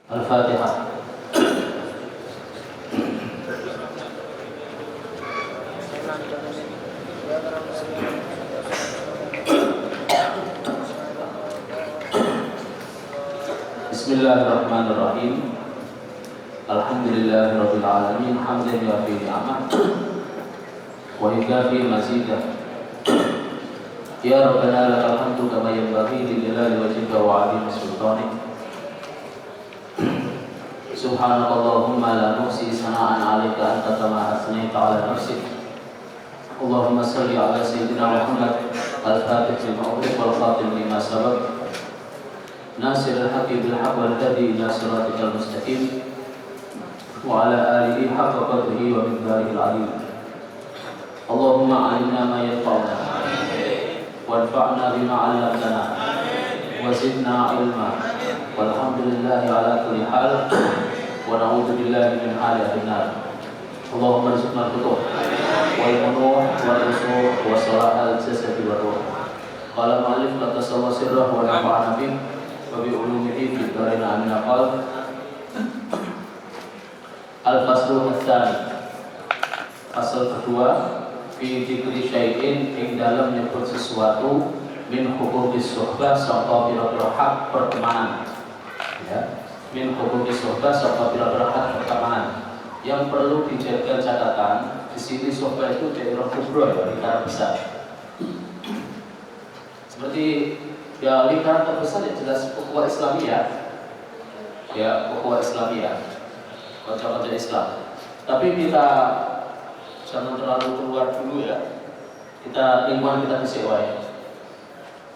Al-Fatihah. Bismillahirrahmanirrahim. Alhamdulillahirabbil alamin hamdan yafi ni'amah wa yukafi mazidah. Ya Rabbana lakal hamdu kama yanbaghi li jalali wajhika wa 'azimi sultanik. Subhanakallahumma la nuhsi sana'an 'alaika anta kama asnaita 'ala nafsik. Allahumma shalli 'ala sayyidina Muhammad al-fatih lima ughliqa wal khatim lima sabaq. Nasirul haqqi bil haqq wal hadi ila siratikal mustaqim wa ala alihi haqqa qadrihi wa miqdarihi al-'azim. Allahumma 'allimna ma yanfa'una wanfa'na bima 'allamtana wa zidna 'ilma. Walhamdulillahi ala kulli hal wa na'udzu billahi min hali an-nar. Allahumma rizqna al-futuh wal munuh wal usuh wa salah al-jasadi wa ruh. Qala ma'alif la tasawwa sirrah wa nafa'ana bih wa bi ulumihi fi dharin amin. Qala al-faslu ats-tsani, fasal kedua, fi dzikri syai'in, ing dalam nyebut sesuatu min huquqis suhbah sangka pira-pira hak pertemanan, ya, min huquqis suhbah sangka pira-pira hak pertemanan. Yang perlu dijaga catatan di sini, suhbah itu daerah kubro, ya, lingkaran besar. Seperti ya lingkaran terbesar ya jelas ukhuwah Islamiyah, ya, ukhuwah Islamiyah, kocok-kocok Islam. Tapi kita jangan terlalu keluar dulu, ya. Kita lingkungan kita disewa, ya.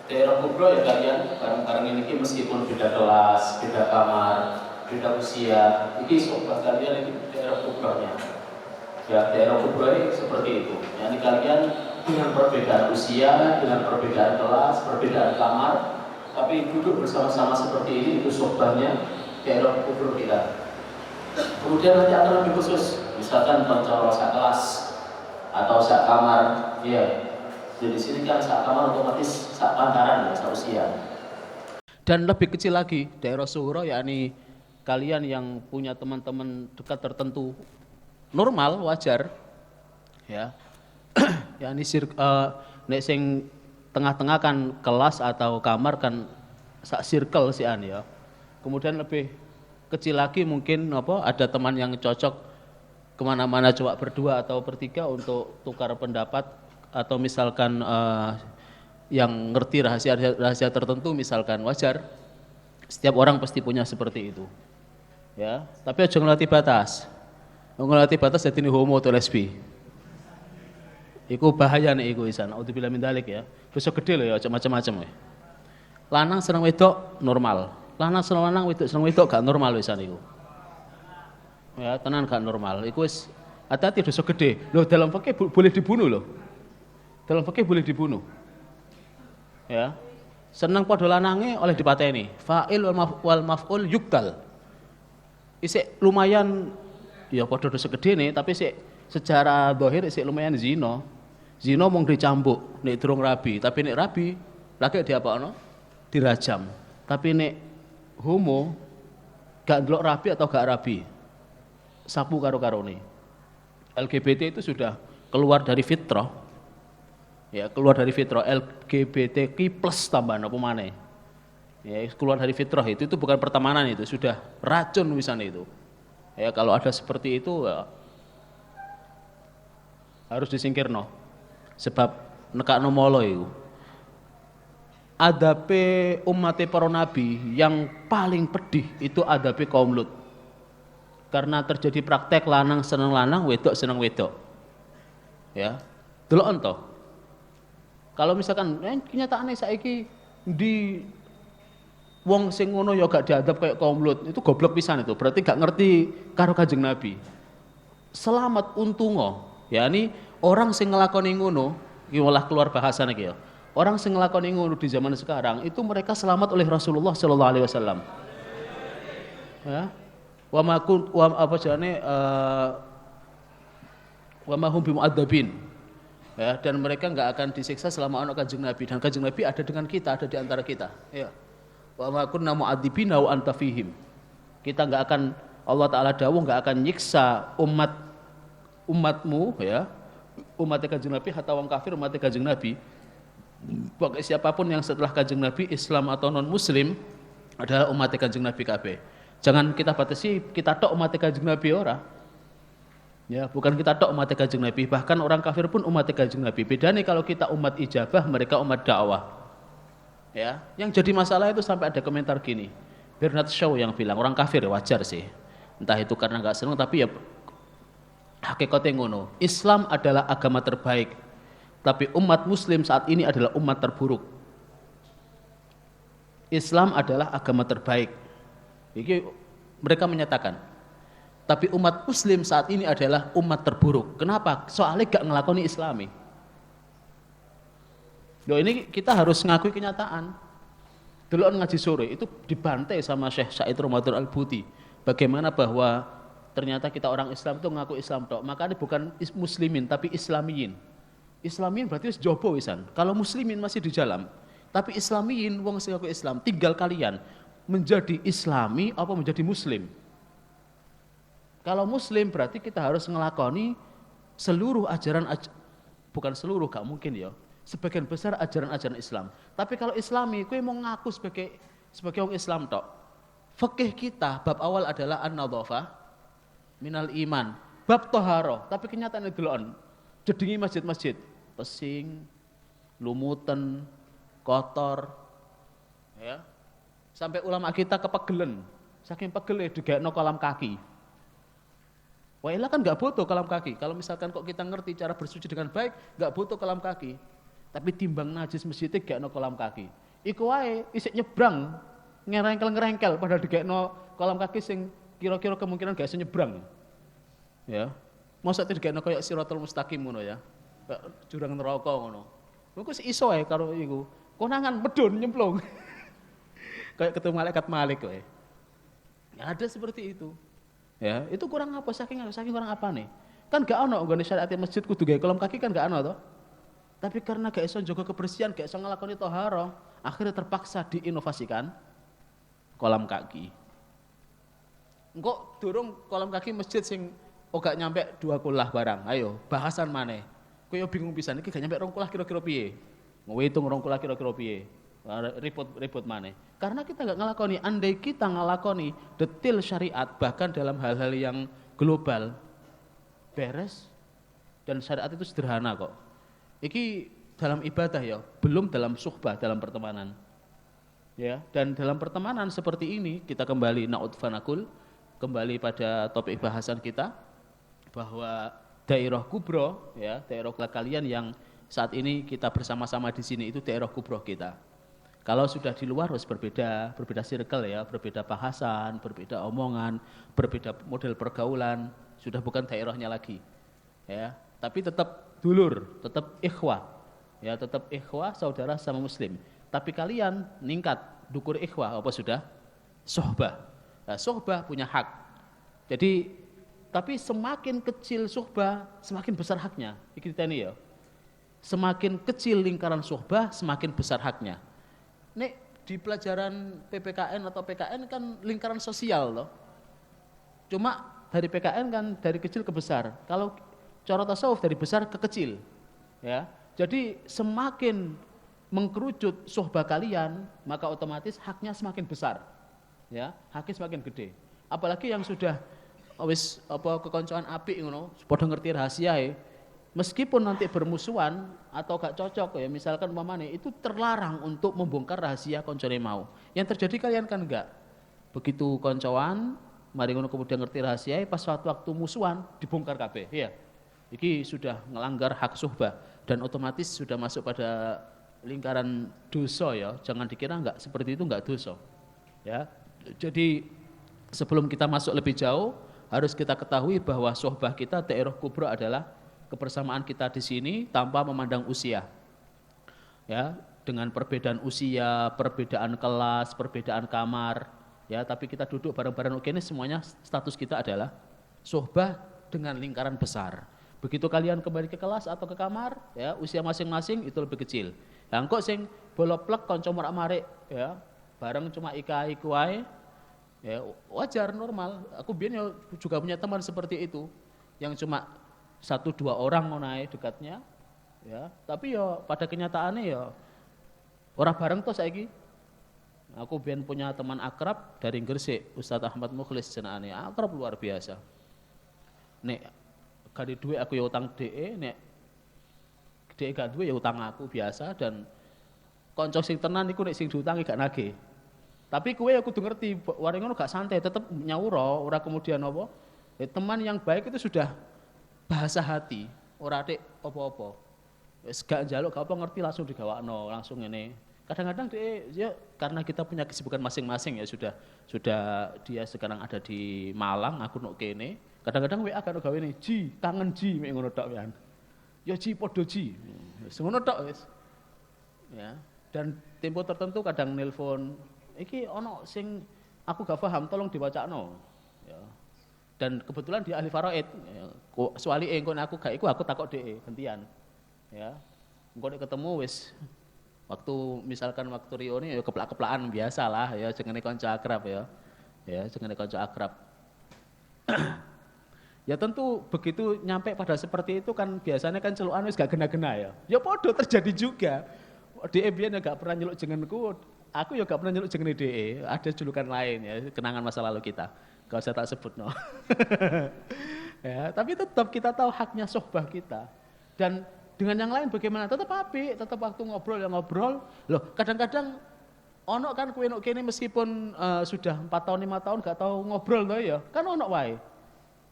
Daerah kubro ya kalian bareng-bareng ini meskipun beda kelas, beda kamar, beda usia, ini sobat kalian ini daerah kubronya. Ya, daerah kubro ini seperti itu. Yani kalian dengan perbedaan usia, dengan perbedaan kelas, perbedaan kamar, tapi duduk bersama-sama seperti ini, itu sobatnya daerah kubro kita. Kemudian nanti akan lebih khusus, misalkan konco sak kelas atau sak kamar, ya. Jadi sini kan sak kamar otomatis sak pantaran, ya, sak usia. Dan lebih kecil lagi daerah suhro, yakni kalian yang punya teman-teman dekat tertentu normal, wajar, ya. Yakni nek sing tengah-tengah kan kelas atau kamar kan sak circle sian, ya. Kemudian lebih kecil lagi mungkin ada teman yang cocok kemana-mana coba berdua atau bertiga untuk tukar pendapat, atau misalkan yang ngerti rahasia tertentu misalkan, wajar. Setiap orang pasti punya seperti itu, ya. Tapi aja ngelatih batas. Ngelatih batas jadi homo atau lesbi. Iku bahaya nih iku isan. Auzubillah min dzalik, ya. Dosa gede loh, ya, macam-macam, ya. Lanang seneng wedok normal. Lanang seneng lanang, wedok seneng wedok gak normal wisan iku. Ya, tenan gak normal. Iku wis hati-hati, dosa gede. Loh, dalam fikih boleh dibunuh loh. Dalam fikih boleh dibunuh. Ya. Seneng padha lanange oleh dipateni. Fa'il wal maf'ul yuktal. Isik lumayan ya padha dosa gede nih, tapi sik secara zahir isik lumayan zina. Zina mung dicambuk nek durung rabi, tapi nek rabi lagi diapakno? Dirajam. Tapi nek homo gak ndelok rabi atau gak rabi, sapu karo-karone. LGBT itu sudah keluar dari fitrah. Ya, keluar dari fitrah. LGBTQ+ tambahan apa maneh. Ya, keluar dari fitrah itu bukan pertemanan, itu sudah racun misalnya itu. Ya, kalau ada seperti itu ya, harus disingkirno. Sebab nekakno molo iku. Adabe ummate para nabi yang paling pedih itu adabe kaum Lut. Karena terjadi praktek lanang seneng lanang, wedok seneng wedok. Ya. Delok ento. Kalau misalkan kenyataannya saiki di wong sing ngono ya gak diadab kayak kaum Lut, itu goblok pisan itu. Berarti gak ngerti karo Kanjeng Nabi. Selamat untungo, yakni orang sing ngelakoni ngono, iki malah keluar bahasa iki ya. Orang sing ngelakoni ngono di zaman sekarang itu mereka selamat oleh Rasulullah sallallahu alaihi wasallam. Ya. Wa ma hum bimu'adzabin. Ya, dan mereka enggak akan disiksa selama ana Kanjeng Nabi, dan Kanjeng Nabi ada dengan kita, ada di antara kita. Ya. Wa ma kunna mu'adzibina wa anta fihim. Kita nggak akan, Allah Ta'ala dawuh nggak akan nyiksa umatmu ya, umatnya Kanjeng Nabi atau orang kafir umatnya Kanjeng Nabi. Pokoknya siapapun yang setelah Kanjeng Nabi, Islam atau non Muslim adalah umatnya Kanjeng Nabi kabeh. Jangan kita batasi kita tok umatnya Kanjeng Nabi ora. Ya, bukan kita tok umatnya Kanjeng Nabi, bahkan orang kafir pun umatnya Kanjeng Nabi. Bedanya kalau kita umat ijabah, mereka umat dakwah. Ya, yang jadi masalah itu sampai ada komentar gini. Bernard Shaw yang bilang orang kafir wajar sih. Entah itu karena nggak senang, tapi ya hakikatnya ngono. Islam adalah agama terbaik, tapi umat muslim saat ini adalah umat terburuk. Islam adalah agama terbaik. Jadi mereka menyatakan, tapi umat muslim saat ini adalah umat terburuk. Kenapa? Soalnya gak ngelakoni Islami. Loh, ini kita harus ngakui kenyataan. Dulu ngaji sore itu dibantai sama Syekh Said Ramadan Al-Buti. Bagaimana bahwa ternyata kita orang Islam itu ngaku Islam tok. Maka ini bukan muslimin tapi islamiyin. Islamiyin berarti wis jopo wisan. Kalau muslimin masih di jalan. Tapi islamiyin wong sing ngaku Islam, tinggal kalian menjadi islami apa menjadi muslim. Kalau muslim berarti kita harus ngelakoni seluruh ajaran, bukan seluruh, gak mungkin ya. Sebagian besar ajaran-ajaran Islam. Tapi kalau Islami, kue mau ngaku sebagai orang Islam tok. Fikih kita bab awal adalah an-nadhafah minal iman. Bab toharoh, tapi kenyataannya delon. Jedingi masjid-masjid, pesing, lumutan, kotor, ya. Sampai ulama kita kepegelen, saking pegele digekno kolam kaki. Wailah kan nggak butuh kolam kaki. Kalau misalkan kok kita ngerti cara bersuci dengan baik, nggak butuh kolam kaki. Tapi timbang najis masjidnya gak no kolam kaki. Iku wae isik nyebrang, ngerengkel padahal digekno kolam kaki sing kira-kira kemungkinan gak iso nyebrang. Ya. Mosok digekno koyo Siratal Mustaqim ngono ya. Jurang neraka ngono. Iku sik iso ae karo iku. Konangan medun nyemplung. Kayak ketemu malaikat Malik kowe. Ya ada seperti itu. Ya, itu kurang apa saking kurang apa nih? Kan gak ono nggone syariat masjid kudu gawe kolam kaki kan gak ono toh? Tapi karena gak iso jaga kebersihan, gak iso ngelakoni toharoh, akhirnya terpaksa diinovasikan kolam kaki. Engkau durung kolam kaki masjid sing gak nyampe 2 kulah barang. Ayo, bahasan maneh. Kowe yo bingung pisan iki gak nyampe 2 kulah kira-kira piye? Ngitung 2 kulah kira-kira piye? Ribut maneh. Karena kita gak ngelakoni, andai kita ngelakoni detail syariat bahkan dalam hal-hal yang global beres dan syariat itu sederhana kok. Iki dalam ibadah ya, belum dalam suhbah, dalam pertemanan. Ya, dan dalam pertemanan seperti ini kita kembali na'udfanakul, kembali pada topik bahasan kita bahwa daerah kubro ya, daerah kalian yang saat ini kita bersama-sama di sini itu daerah kubro kita. Kalau sudah di luar harus berbeda circle ya, berbeda bahasan, berbeda omongan, berbeda model pergaulan, sudah bukan daerahnya lagi. Ya, tapi tetap dulur, tetap ikhwah. Ya, tetap ikhwah saudara sama muslim. Tapi kalian ningkat dukur ikhwah apa sudah? Sohbah. Nah, sohbah punya hak. Jadi tapi semakin kecil sohbah, semakin besar haknya. Kita ini ya. Semakin kecil lingkaran sohbah, semakin besar haknya. Nek di pelajaran PPKN atau PKN kan lingkaran sosial loh. Cuma dari PKN kan dari kecil ke besar. Kalau cara tasawuf dari besar ke kecil, ya. Jadi semakin mengkerucut sohbah kalian, maka otomatis haknya semakin besar, ya. Haknya semakin gede. Apalagi yang sudah wis kekoncoan apik ngono, padha ngerti rahasia meskipun nanti bermusuhan atau gak cocok ya, misalkan umpamane itu terlarang untuk membongkar rahasia koncone mau. Yang terjadi kalian kan enggak. Begitu koncoan, mari ngono kemudian ngerti rahasia, pas waktu musuhan dibongkar kabeh, ya. Iki sudah melanggar hak suhbah dan otomatis sudah masuk pada lingkaran dosa ya. Jangan dikira enggak seperti itu enggak dosa. Ya. Jadi sebelum kita masuk lebih jauh harus kita ketahui bahwa suhbah kita daerah kubra adalah kebersamaan kita di sini tanpa memandang usia. Ya, dengan perbedaan usia, perbedaan kelas, perbedaan kamar, ya, tapi kita duduk bareng-bareng ini semuanya status kita adalah suhbah dengan lingkaran besar. Begitu kalian kembali ke kelas atau ke kamar, ya, usia masing-masing itu lebih kecil. Lah kok sing boloplek kanca marak-marik, ya, bareng cuma ikai kuai, Ya wajar, normal. Aku biar juga punya teman seperti itu, yang cuma 1-2 orang ngonae dekatnya, ya. Tapi ya pada kenyataannya ya orang bareng tuh saiki. Aku biar punya teman akrab dari Gresik, Ustadz Ahmad Mukhlis jenenge, akrab luar biasa. Nek gak di duit aku ya utang DE, nek DE gak duit ya utang aku biasa, dan konco sing tenan iku nek sing diutangi gak nagih. Tapi kowe aku kudu ngerti, wareng ngono gak santai, tetep nyawuro, ora kemudian apa? Teman yang baik itu sudah bahasa hati, ora atik apa-apa. Wis gak njaluk gak apa ngerti langsung digawakno, langsung ngene. Kadang-kadang dia ya karena kita punya kesibukan masing-masing ya, sudah dia sekarang ada di Malang, aku nok kene. Kadang-kadang WA karo gawe ne, "Ji, kangen Ji," mek ngono tok kan. Ya Ji padha Ji. Wis ngono tok wis. Ya, dan tempo tertentu kadang nelpon, iki ono sing aku gak paham, tolong diwacakno. Ya. Dan kebetulan dia ahli faraid. Ya. Soali engko aku gak iku aku takok DE gantian. Ya. Engko nek ketemu wis waktu misalkan waktu Rio ini ya keplak-keplakan biasa lah ya, jenenge kanca akrab ya. Ya, jenenge kanca akrab. Ya tentu begitu nyampe pada seperti itu kan biasanya kan celukan wis gak gena-gena ya. Ya podo terjadi juga. DE biyen gak pernah nyeluk jenengku, aku ya gak pernah nyeluk jenenge DE, ada julukan lain ya, kenangan masa lalu kita. Gak usah tak sebut no. Ya, tapi tetap kita tahu haknya sohbah kita. Dan dengan yang lain bagaimana? Tetap apik, tetap waktu ngobrol ya ngobrol. Loh, kadang-kadang ono kan kowe nok kene meskipun sudah 4 tahun 5 tahun gak tahu ngobrol to ya. Kan ono wae.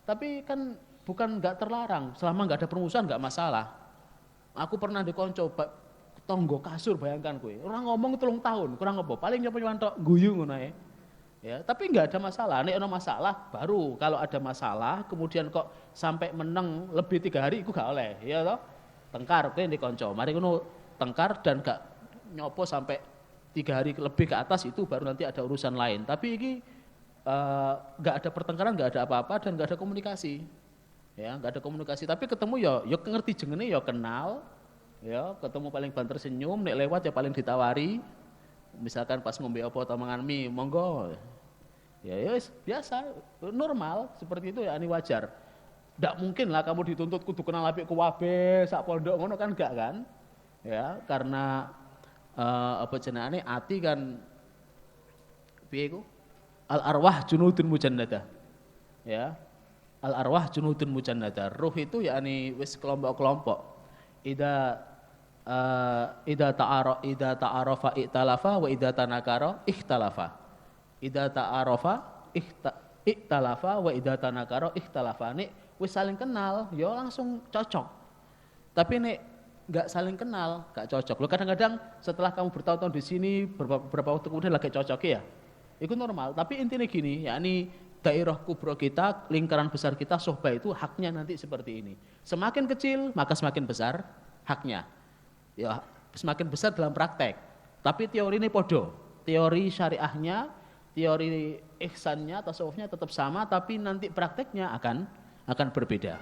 Tapi kan bukan gak terlarang, selama gak ada permusuhan gak masalah. Aku pernah dikonco tonggo kasur, bayangkan kowe. Orang ngomong 3 tahun, kurang apa? Paling nyoba tok guyu ngono ae. Ya, tapi enggak ada masalah. Nek ono masalah baru kalau ada masalah kemudian kok sampai meneng lebih 3 hari iku gak oleh, ya toh? Tengkar kowe ndek kanca. Mari ngono tengkar dan gak nyopo sampai 3 hari lebih ke atas itu baru nanti ada urusan lain. Tapi ini enggak ada pertengkaran, enggak ada apa-apa dan enggak ada komunikasi. Ya, enggak ada komunikasi, tapi ketemu ya ngerti jengene ya kenal. Ya, ketemu paling banter senyum, nek lewat ya paling ditawari. Misalkan pas ngombe apa atau mangan mie, monggo. Ya, ya biasa, normal seperti itu ya, ini wajar. Ndak mungkin lah kamu dituntut kudu kenal apik ku wabe sak pondok ngono kan enggak kan? Ya, karena apa jenenge ati kan piye iku? Al arwah junudun mujannadah. Ya. Al arwah junudun mujannadah. Ruh itu yakni wis kelompok-kelompok. Ida ta'arafa iktalafa wa ida tanakara ikhtalafa. Ida ta'arafa iktalafa wa ida tanakara ikhtalafa. Nek wis saling kenal ya langsung cocok. Tapi nek enggak saling kenal enggak cocok. Loh kadang-kadang setelah kamu bertahun-tahun di sini beberapa waktu kemudian lagi cocok ya. Itu normal, tapi intinya gini, yakni daerah kubro kita, lingkaran besar kita, sohbah itu haknya nanti seperti ini. Semakin kecil maka semakin besar haknya. Ya, semakin besar dalam praktek. Tapi teori ini podo. Teori syariahnya, teori ihsannya, tasawufnya tetap sama, tapi nanti prakteknya akan berbeda.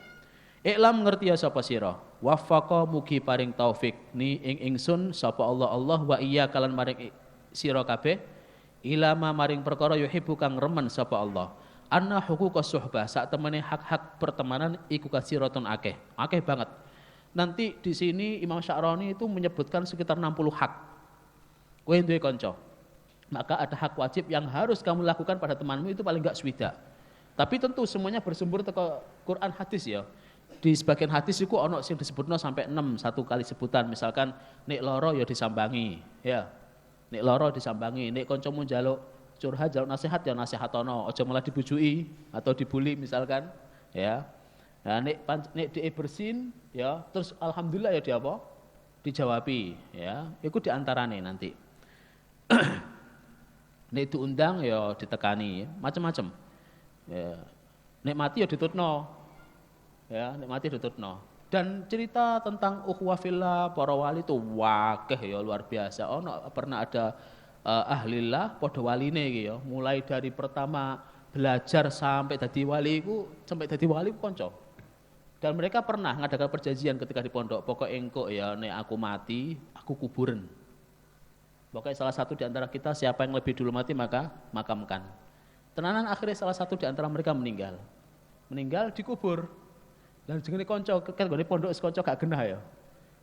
Iklam ngerti ya sapa sira. Waffaqa mugi paring taufik ni ing ingsun sapa Allah wa iya kalan maring sira kabeh ilama maring perkara yuhibbu kang remen sapa Allah. Anna huquqas suhbah sak temene hak-hak pertemanan iku kasiratun akeh banget. Nanti di sini Imam Sya'rani itu menyebutkan sekitar 60 hak. Kowe duwe kanca, maka ada hak wajib yang harus kamu lakukan pada temanmu itu paling enggak swida. Tapi tentu semuanya bersumber teko Quran hadis ya. Di sebagian hadis itu ono sing disebutno sampai 6 satu kali sebutan, misalkan nek loro ya disambangi, ya. Nek loro disambangi, nek kancamu njaluk curhat, njaluk nasihat ya nasihatono, aja malah dibujuki atau dibully misalkan, ya. Nah, nek dhek bersin ya, terus alhamdulillah ya dia apa? Dijawabi, ya. Iku diantarane nanti. Nek diundang ya ditekani, macam-macam. Ya. Nek mati ya ditutno. Ya, nek mati ditutno. Dan cerita tentang ukhuwah fillah para wali itu wakeh ya luar biasa. Ono pernah ada ahlillah padha waline iki ya, mulai dari pertama belajar sampai dadi wali iku, sampai dadi wali kanca. Dan mereka pernah ngadakan perjanjian ketika di pondok, pokok engkok ya nek aku mati, aku kuburan. Pokoknya salah satu di antara kita siapa yang lebih dulu mati maka makamkan. Tenanan akhirnya salah satu di antara mereka meninggal. Meninggal dikubur. Dan jenenge kanca kene pondok kanca gak genah ya.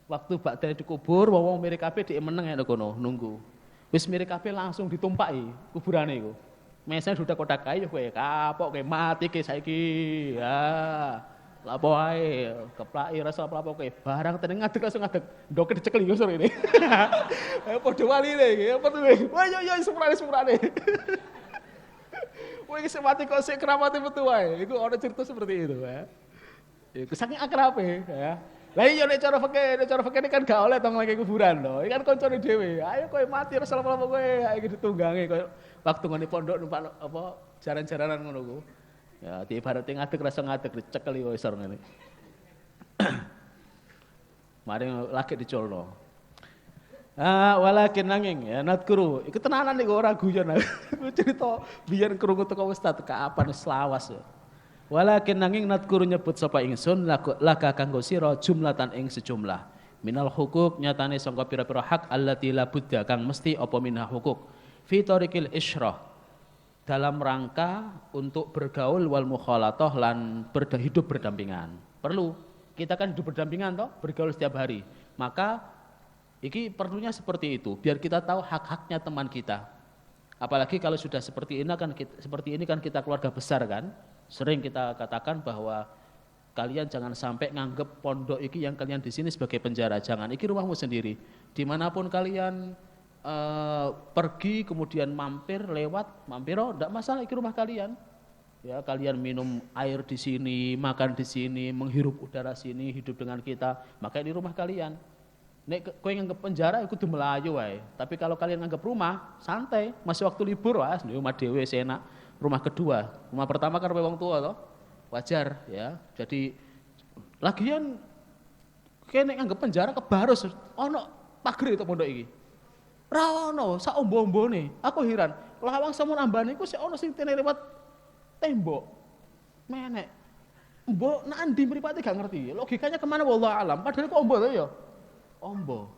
Waktu badhe dikubur, wong mirip kabeh dhek meneng ya kono nunggu. Wis mirip kabeh langsung ditumpaki kuburane iku. Mesane dudak kotak kayu kowe kapok kowe mati ke saiki. Ya. Lapo ae keplaki rasa apa-apa kowe. Barang teneng ngadeg langsung ngadeg. Ndoke dicekeli yo sore ini. Padha waline iki. Apa tuh? Wah yo semurane. Kowe iki mati kok sik keramate metu wae. Iku ana cerita seperti itu ya. Iku saking akrabe ya. Lah iya nek cara fikih ini kan gak oleh tong lagi kuburan lho. Iki kan kancane dhewe. Ayo kowe mati rasa apa-apa kowe. Ayo ditunggangi koyo waktu ngene pondok numpak apa jaran-jaranan ngono ku. Ya diibarate ngadeg rasa ngadeg dicekeli wis ngene. Mari lagi dicolno. Walakin nanging ya nadkuru. Iku tenanan iku ora guyon. Iku cerita biyen krungu teko ustaz kapan selawas ya. Walakin nanging nadkuru nyebut sapa ingsun laka kanggo sira jumlatan ing sejumlah. Minal hukuk nyatane sangka pira-pira hak allati la budda kang mesti apa minha hukuk. Fi tariqil isyrah. Dalam rangka untuk bergaul wal mukhalatah lan hidup berdampingan. Perlu. Kita kan hidup berdampingan toh, bergaul setiap hari. Maka iki perlunya seperti itu, biar kita tahu hak-haknya teman kita. Apalagi kalau sudah seperti ini kan kita keluarga besar kan. Sering kita katakan bahwa kalian jangan sampai nganggep pondok iki yang kalian di sini sebagai penjara. Jangan, iki rumahmu sendiri. Dimanapun kalian pergi kemudian mampir enggak masalah, iki rumah kalian. Ya, kalian minum air di sini, makan di sini, menghirup udara sini, hidup dengan kita, maka ini rumah kalian. Nek kowe nganggep penjara iku kudu melayu wae. Tapi kalau kalian nganggep rumah, santai, masih waktu libur wah, di rumah dhewe enak. Rumah kedua, rumah pertama kan wong tua toh. Wajar ya. Jadi lagian kene nganggep penjara kebarus ono pagri to pondok iki. Ra ono, sak ombo-ombone. Aku heran, lawang samun ambane iku sik ono sing tene lewat tembok. Menek. Mbok nak endi mripate gak ngerti. Logikanya kemana wallahu alam. Padahal kok ombo to ya. Ombo.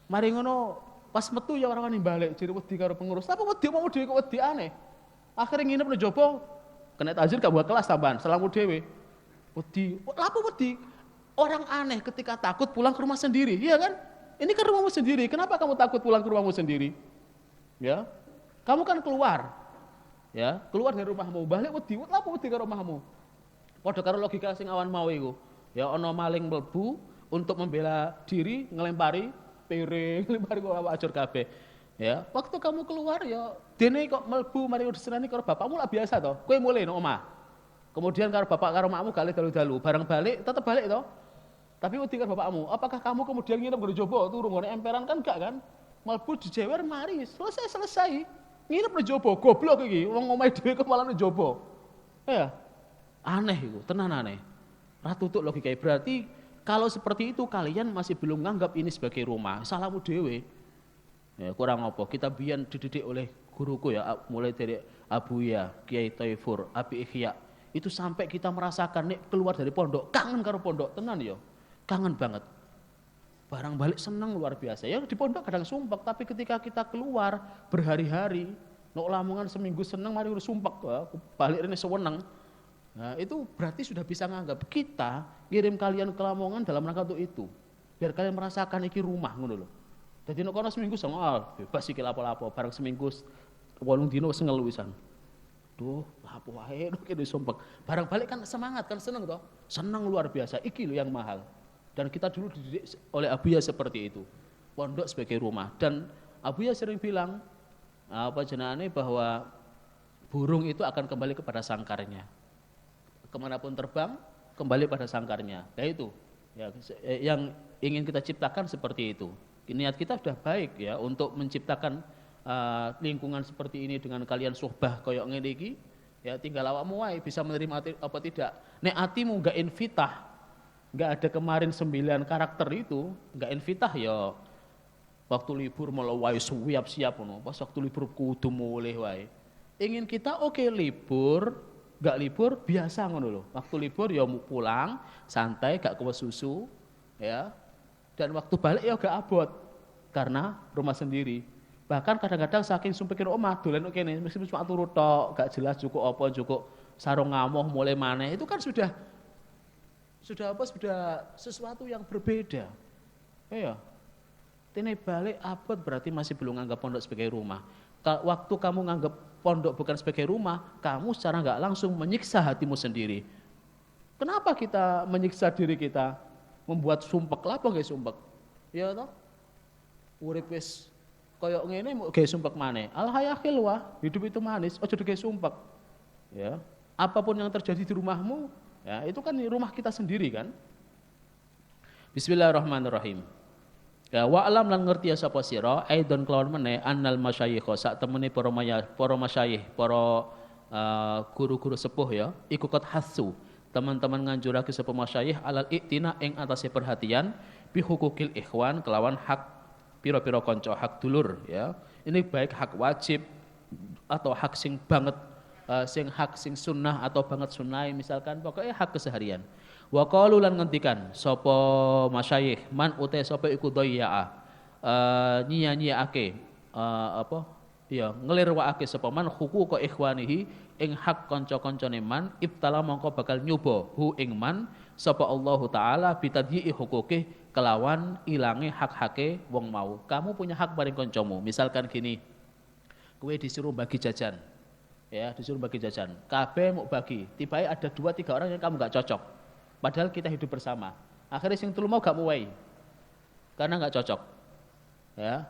Mari ngono pas metu ya ora wani balik jare wedi karo pengurus. Apa wedi mau dhewe kok wedi aneh. Akhire nginep nang jaba kena tajir gak buat kelas tambahan selamu dhewe. Wedi. Apa wedi? Orang aneh ketika takut pulang ke rumah sendiri, iya kan? Ini kan rumahmu sendiri. Kenapa kamu takut pulang ke rumahmu sendiri? Ya. Kamu kan keluar. Ya, keluar dari rumahmu, balik wedi. Apa wedi karo rumahmu? Padha karo logika sing awan mau iku. Ya ana maling mlebu untuk membela diri ngelempari piring, ngelempari kok ajur kabeh. Ya, waktu kamu keluar ya dene kok mlebu mari diseneni karo bapakmu lah biasa toh. Kowe mulai nang omah. Kemudian karo bapak karo makmu gale dalu-dalu, bareng balik tetep balik toh. Tapi wedi karo bapakmu, apakah kamu kemudian nginep nggo jaba turu ngene emperan kan gak kan? Mlebu dijewer mari, selesai. Nginep nang jaba, goblok iki. Wong omahe dhewe kok malah nang jaba. Ya. Aneh iku, tenan aneh. Ra tutuk logika berarti kalau seperti itu kalian masih belum menganggap ini sebagai rumah, salahmu dewe. Ya, kurang apa? Kita biyen dididik oleh guruku ya, mulai dari Abu Ya, Kiai Taifur, Abi Ikhya. Itu sampai kita merasakan nek keluar dari pondok, kangen karo pondok tenan ya. Kangen banget. Barang balik seneng luar biasa. Ya di pondok kadang sumpek, tapi ketika kita keluar berhari-hari, nek Lamongan seminggu seneng mari urus sumpek, balik rene seweneng. Nah, itu berarti sudah bisa nganggap kita ngirim kalian ke Lamongan dalam rangka untuk itu. Biar kalian merasakan iki rumah ngono lho. Dadi nek kono seminggu sengal, bebas iki lapo-lapo, bareng seminggu 8 dino wis ngelu wisan. Duh, lapo wae kene sumpek. Barang balik kan semangat kan seneng toh? Seneng luar biasa. Iki lho yang mahal. Dan kita dulu dididik oleh Abu Ya seperti itu. Pondok sebagai rumah. Dan Abu Ya sering bilang apa jenenge bahwa burung itu akan kembali kepada sangkarnya. Kemanapun terbang, kembali pada sangkarnya. Nah itu ya, yang ingin kita ciptakan seperti itu. Niat kita sudah baik ya untuk menciptakan lingkungan seperti ini dengan kalian suhbah koyok ngene iki. Ya tinggal awakmu wae bisa menerima apa tidak. Nek atimu enggak invitah, enggak ada kemarin 9 karakter itu, enggak invitah ya waktu libur malah wae siap-siap ngono. Pas waktu libur kudu mulih wae. Ingin kita oke libur, enggak libur biasa ngono lho. Waktu libur ya pulang, santai, gak kuwas susu, ya. Dan waktu balik ya gak abot karena rumah sendiri. Bahkan kadang-kadang saking sumpek omah dolen kene meskipun cuma turu tok, gak jelas cukup apa cukup sarung ngamoh mulai maneh itu kan sudah apa sudah sesuatu yang berbeda. Iya. Tene balik abot berarti masih belum nganggap pondok sebagai rumah. Waktu kamu nganggap pondok bukan sebagai rumah, kamu secara nggak langsung menyiksa hatimu sendiri. Kenapa kita menyiksa diri kita? Membuat sumpek, apa nggak sumpek? Ya toh? Urip wis koyok ngene mau gawe sumpek maneh. Al hayakhil wah, hidup itu manis, ojo gawe sumpek. Ya. Apapun yang terjadi di rumahmu, ya itu kan rumah kita sendiri kan. Bismillahirrahmanirrahim. Ya wa alam lan ngerti ya sapa sira aidon kelawan meneh annal masyayikh sak temene para masyayikh, para guru-guru sepuh ya, iku kot hasu. Teman-teman nganjurake sapa masyayikh alal iktina ing atase perhatian bi hukukil ikhwan kelawan hak pira-pira kanca, hak dulur ya. Ini baik hak wajib atau hak sing banget sing sunnah atau banget sunnah misalkan pokoknya hak keseharian. Wa qalu lan ngendikan sapa masyayikh man uta sapa iku doyaa nyia-nyiake apa ya ngelirwakake sapa man huquqa ikhwanihi ing hak kanca-kancane man ibtala mongko bakal nyoba hu ing man sapa Allah taala bitadyi'i huquqih kelawan ilange hak-hake wong mau. Kamu punya hak paring kancamu. Misalkan gini. Kowe disuruh bagi jajan. Ya, disuruh bagi jajan. Kabeh mau bagi. Tiba-tiba ada 2-3 orang yang kamu gak cocok. Padahal kita hidup bersama. Akhirnya sing telu mau gak muwai. Karena gak cocok. Ya.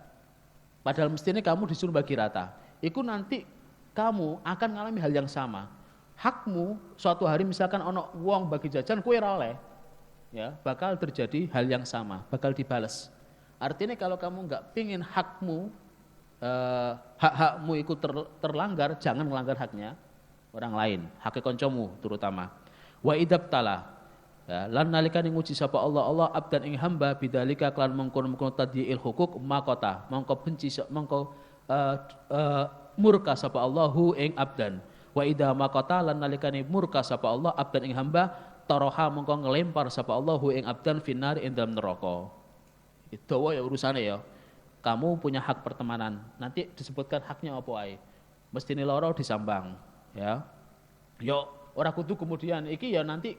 Padahal mestinya kamu disuruh bagi rata. Iku nanti kamu akan mengalami hal yang sama. Hakmu suatu hari misalkan ono wong bagi jajan kowe ora oleh. Ya, bakal terjadi hal yang sama, bakal dibales. Artinya kalau kamu nggak pingin hakmu, hak-hakmu itu terlanggar, jangan melanggar haknya orang lain, hak koncomu terutama. Wa idabtala, ya, lan nalikane nguji sapa Allah abdan ing hamba bidalika klan mengkono-mengkono tadyi'il hukuk makota, mongko benci mongko murka sapa Allahu ing abdan. Wa idza makota lan nalikane murka sapa Allah abdan ing hamba taroha mongko ngelempar sapa Allahu ing abdan finar ing dalam neraka. Itu ya urusannya ya. Kamu punya hak pertemanan. Nanti disebutkan haknya apa ae. Mestine loro disambang, ya. Yo ora kudu kemudian iki ya nanti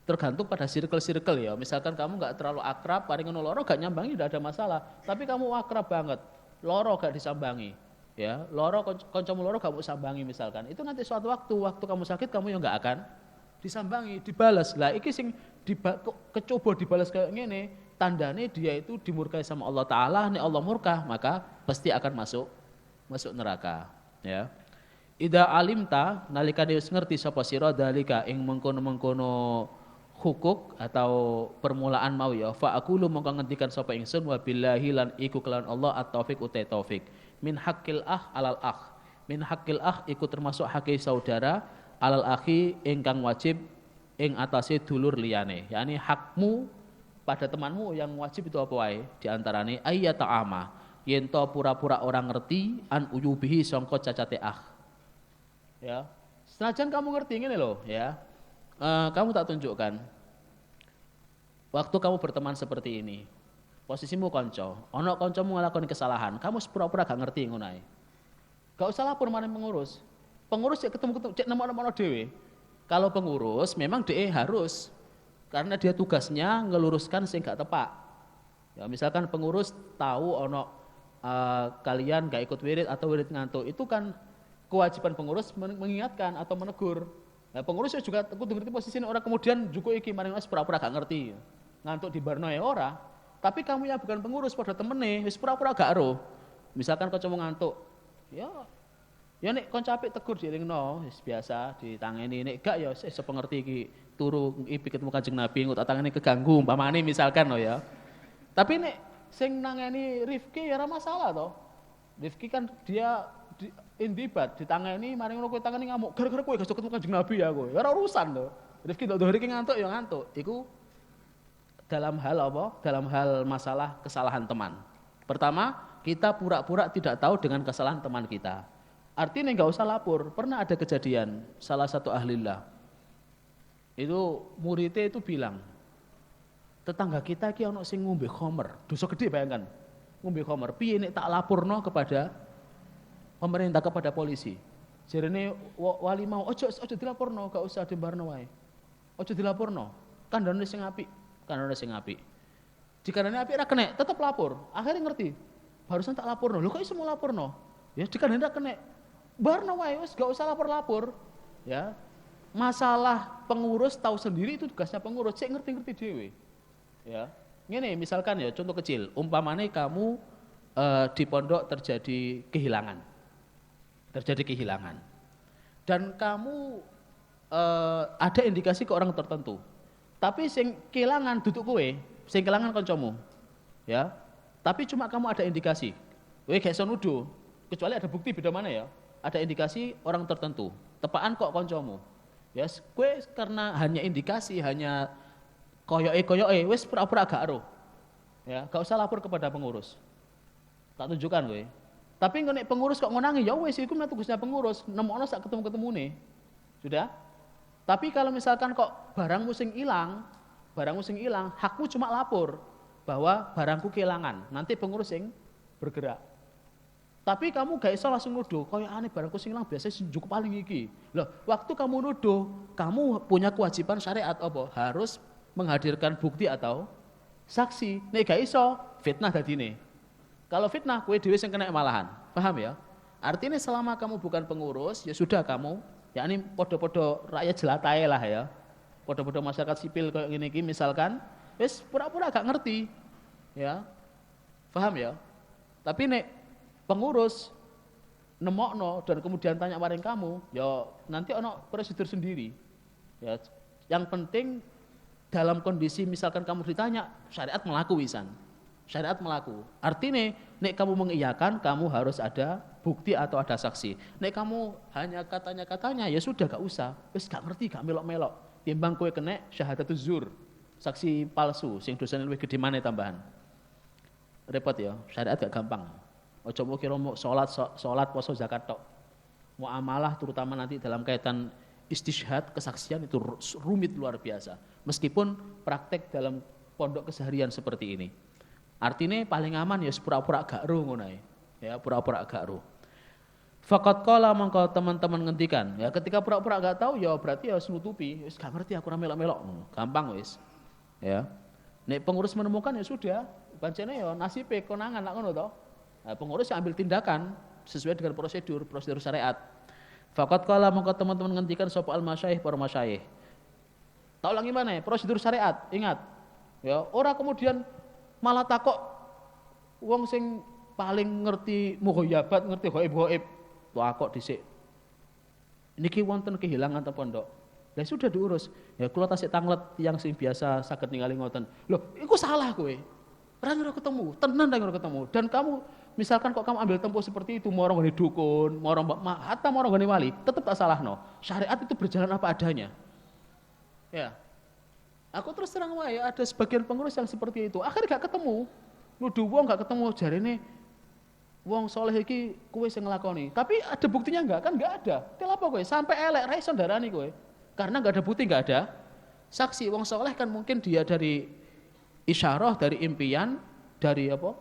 tergantung pada circle-circle ya. Misalkan kamu enggak terlalu akrab, paling ngono loro gak nyambangi tidak ada masalah. Tapi kamu akrab banget, loro gak disambangi. Ya, loro kancamu loro gak mau sambangi misalkan. Itu nanti suatu waktu kamu sakit kamu yang enggak akan disambangi, dibalas. Lah iki sing kecoba dibalas kayak ngene, tandane dia itu dimurkai sama Allah taala, nek Allah murka, maka pasti akan masuk neraka, ya. Ida alimta nalika wis ngerti sapa sira dalika ing mengkono-mengkono hukuk atau permulaan mau ya, fa aqulu mongko ngendikan sapa ingsun wa billahi lan iku kelawan Allah at-taufik utai taufik. Min haqqil alal min haqqil iku termasuk hak saudara alal akhi ingkang wajib ing atase dulur liyane. Yani hakmu pada temanmu yang wajib itu apa wae? Di antarane ayyata ama, yen to pura-pura orang ngerti an uyubihi sangka cacate Ya. Senajan kamu ngerti ngene loh, ya. Kamu tak tunjukkan. Waktu kamu berteman seperti ini, posisimu konco, ono koncomu nglakoni kesalahan, kamu pura-pura gak ngerti ngono ae. Gak usah lapor marang pengurus. Pengurus ya ketemu cek nomor dhewe. Kalau pengurus memang DE harus karena dia tugasnya ngeluruskan sing gak tepak. Ya misalkan pengurus tahu ono kalian gak ikut wirid atau wirid ngantuk, itu kan kewajiban pengurus mengingatkan atau menegur. Nah, pengurus juga kudu ngerti posisinya orang kemudian juga iki maring wis pura-pura gak ngerti. Ngantuk di barno ya ora. Tapi kamu yang bukan pengurus pada temene wis pura-pura gak ero. Misalkan kancamu ngantuk, ya nek kanca apik tegur dielingno, wis biasa ditangeni. Nek gak ya wis sepengerti iki turu iki ketemu Kanjeng Nabi engko tak tangeni keganggu umpamane misalkan lo ya. Tapi nek sing nangeni Rifki ya ora masalah to. Rifki kan dia indibat ditangeni maring ngono kowe tangeni ngamuk gara-gara kowe gak ketemu Kanjeng Nabi ya kowe. Ora urusan to. Rifki tok iki ngantuk ya ngantuk. Iku dalam hal apa? Dalam hal masalah kesalahan teman. Pertama, kita pura-pura tidak tahu dengan kesalahan teman kita. Artinya nggak usah lapor. Pernah ada kejadian salah satu ahlillah. Itu muridnya itu bilang, tetangga kita ki ono sing ngombe khamr. Dosa gede bayangkan. ngombe khamr. Piye nek tak laporno kepada pemerintah, kepada polisi. Jarene wali mau ojo dilaporno, gak usah dimbarno wae. Ojo dilaporno. Kandhane sing apik, kandhane sing apik. Dikandhane apik ra kenek, tetep lapor. Akhirnya ngerti. Barusan tak laporno. Lho kok iso mau laporno? Ya dikandhane ra kenek. Barno wae wis gak usah lapor-lapor. Ya. Masalah pengurus tahu sendiri itu tugasnya pengurus, cek ngerti-ngerti dhewe. Ya. Ngene misalkan ya contoh kecil, umpamane kamu di pondok terjadi kehilangan. Dan kamu ada indikasi ke orang tertentu. Tapi sing kehilangan duduk kowe, sing kehilangan kancamu. Ya. Tapi cuma kamu ada indikasi. Kowe gak iso nuduh, kecuali ada bukti beda mana ya. Ada indikasi orang tertentu. Tepaan kok kancamu. Ya, kowe karena hanya indikasi, hanya koyoke wis pura-pura gak ero. Ya, gak usah lapor kepada pengurus. Tak tunjukkan kowe. Tapi nek pengurus kok ngonangi, ya wis iku tugasnya pengurus, nemokno sak ketemu-ketemune. Sudah? Tapi kalau misalkan kok barangmu sing ilang, hakmu cuma lapor bahwa barangku kehilangan. Nanti pengurus sing bergerak. Tapi kamu gak iso langsung nuduh, koyo aneh barangku sing ilang biasa cukup paling iki. Loh, waktu kamu nuduh, kamu punya kewajiban syariat apa? Harus menghadirkan bukti atau saksi. Nek gak iso, fitnah dadine. Kalau fitnah, kowe dhewe sing kena malahan. Paham ya? Artinya selama kamu bukan pengurus, ya sudah kamu, yakni podo-podo rakyat jelatae lah ya. Podo-podo masyarakat sipil kayak gini iki misalkan, wis pura-pura gak ngerti. Ya. Paham ya? Tapi nek pengurus nemokno dan kemudian tanya maring kamu, ya nanti ono prosedur sendiri. Ya, yang penting dalam kondisi misalkan kamu ditanya, syariat melaku wisan. Syariat melaku. Artinya, nek kamu mengiyakan, kamu harus ada bukti atau ada saksi. Nek kamu hanya katanya, ya sudah gak usah. Wis gak ngerti, gak melok-melok. Timbang kowe kena syahadatuz zur, saksi palsu, sing dosane luwih gedhe maneh tambahan. Repot ya, syariat gak gampang. Ojo mau kira mau sholat, puasa, zakat tok. Muamalah terutama nanti dalam kaitan istishhad, kesaksian itu rumit luar biasa. Meskipun praktek dalam pondok keseharian seperti ini. Artinya paling aman ya pura-pura gak ro ngono ae. Ya, pura-pura gak ro. Faqat qala mangko teman-teman ngendikan, ya ketika pura-pura gak tahu ya berarti ya harus nutupi, wis gak ngerti aku ora melok-melok. Gampang wis. Ya. Nek pengurus menemukan ya sudah, pancene ya nasibe konangan lak ngono to. Nah, pengurus yang ambil tindakan sesuai dengan prosedur syariat. Faqat qala mangko teman-teman ngendikan sapa al-masyayikh para masyayikh. Tak ulangi mana? Prosedur syariat, ingat. Ya, ora kemudian malah takok wong sing paling ngerti mughayabat, ngerti ghaib-ghaib. Takok dhisik. Niki wonten kehilangan teng pondok. Lah sudah diurus. Ya kula tasik tanglet yang sing biasa saged ningali ngoten. Loh, iku salah kowe. Ora ketemu, tenan ora ketemu. Dan kamu misalkan kok kamu ambil tempuh seperti itu, mau orang dukun, mau orang hatta mau orang wali, tetap tak salahno. Syariat itu berjalan apa adanya. Ya. Aku terus terang wae ada sebagian pengurus yang seperti itu. Akhirnya gak ketemu. Nuduh wong gak ketemu jarene wong soleh iki kowe sing nglakoni. Tapi ada buktinya enggak? Kan enggak ada. Kenapa kowe sampai elek ra iso ndarani kowe? Karena enggak ada bukti, enggak ada saksi. Wong soleh kan mungkin dia dari isyarah, dari impian, dari apa?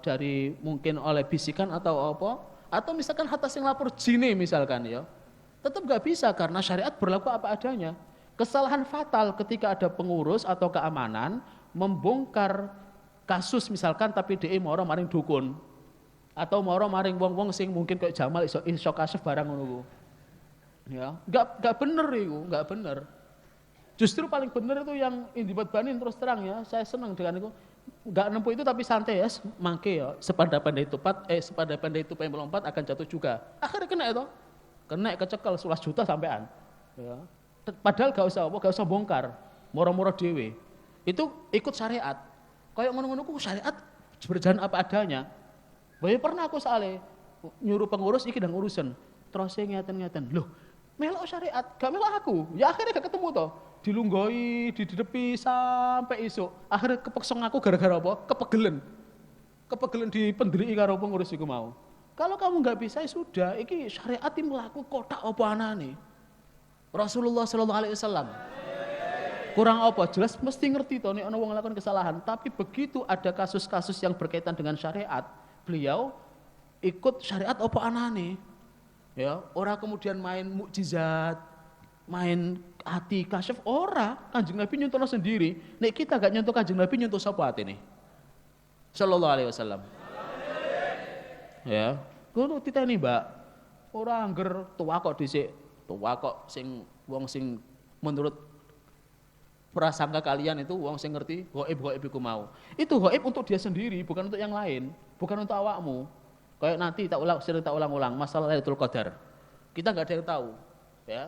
Dari mungkin oleh bisikan atau apa? Atau misalkan hatta sing lapor jine misalkan ya. Tetap enggak bisa karena syariat berlaku apa adanya. Kesalahan fatal ketika ada pengurus atau keamanan membongkar kasus misalkan tapi DE moro maring dukun atau moro maring wong-wong sing mungkin kayak Jamal iso kasef barang ngono. Ya, enggak bener itu, enggak bener. Justru paling bener itu yang indibat banin terus terang ya. Saya senang dengan itu. Enggak nempuh itu tapi santai ya, mangke ya. Sepada-pandai tupai melompat akan jatuh juga. Akhirnya kena itu. Kena kecekel 11 juta sampean. Ya. Padahal gak usah bongkar, moro-moro dhewe. Itu ikut syariat. Kayak ngono-ngono ku syariat berjalan apa adanya. Bae pernah aku soalnya nyuruh pengurus iki ndang urusan. Terus ngeten-ngeten. Loh, melok syariat, gak melok aku. Ya akhirnya gak ketemu toh. Dilunggoi, didepi sampai esuk. Akhirnya kepeksa aku gara-gara apa? Kepegelen dipendeli karo pengurus iku mau. Kalau kamu gak bisa ya sudah, iki syariat iki mlaku kotak apa anane. Rasulullah sallallahu alaihi wasallam. Kurang apa? Jelas mesti ngerti toh nek ana wong ngelakukan kesalahan, tapi begitu ada kasus-kasus yang berkaitan dengan syariat, beliau ikut syariat apa anane. Ya, ora kemudian main mukjizat, main hati kasyaf ora. Kanjeng Nabi nyontohno sendiri. Nek kita gak nyontoh Kanjeng Nabi nyontoh sapa atine? Sallallahu alaihi wasallam. Ya, ngono titeni, Mbak. Ora angger tuwa kok dhisik, tuwa kok sing wong sing menurut prasangka kalian itu wong sing ngerti gaib iku mau. Itu gaib untuk dia sendiri, bukan untuk yang lain, bukan untuk awakmu. Kayak nanti sering tak ulang-ulang masalah Lailatul Qadar. Kita nggak ada yang tahu, ya.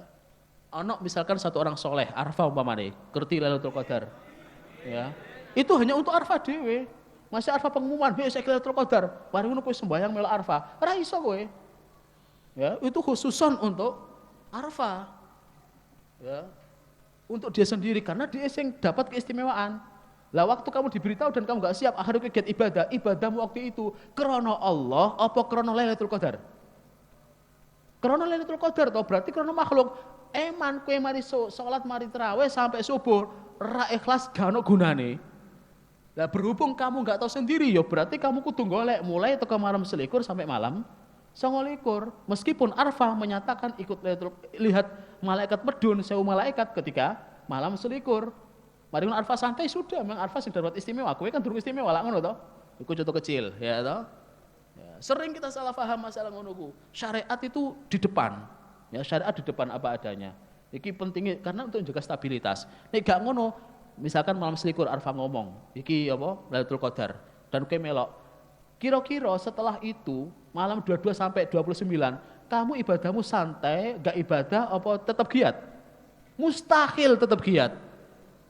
Ono misalkan satu orang soleh, Arfa umpamane, ngerti Lailatul Qadar. Ya. Itu hanya untuk Arfa dhewe. Masih Arfa pengumuman, besok Lailatul Qadar. Mari ngono kowe sembahyang mel Arfa. Ora iso kowe. Ya, itu khususon untuk Arfa. Ya. Untuk dia sendiri karena dia yang dapat keistimewaan. Lah waktu kamu diberitahu dan kamu gak siap akhirnya kegiat ibadahmu waktu itu krana Allah apa krana Lailatul Qadar? Krana Lailatul Qadar toh berarti krana makhluk. Eman kowe mari salat mari tarawih sampai subuh ra ikhlas gak ono gunane. Lah berhubung kamu gak tahu sendiri ya berarti kamu kudu golek mulai teko malam 21 sampai malam 29. Meskipun Arfa menyatakan ikut lihat malaikat medun 1000 malaikat ketika malam 21. Mari Arfa santai sudah, memang Arfa sing dapat istimewa. Kowe kan durung istimewa lak ngono to. Iku contoh kecil, ya toh. Ya, sering kita salah paham masalah ngono ku. Syariat itu di depan. Ya, syariat di depan apa adanya. Iki pentingnya karena untuk menjaga stabilitas. Nek gak ngono, misalkan malam 21 Arfa ngomong, iki apa? Lailatul Qadar dan kowe melok. Kira-kira setelah itu malam 22 sampai 29, kamu ibadahmu santai, gak ibadah apa tetap giat? Mustahil tetap giat.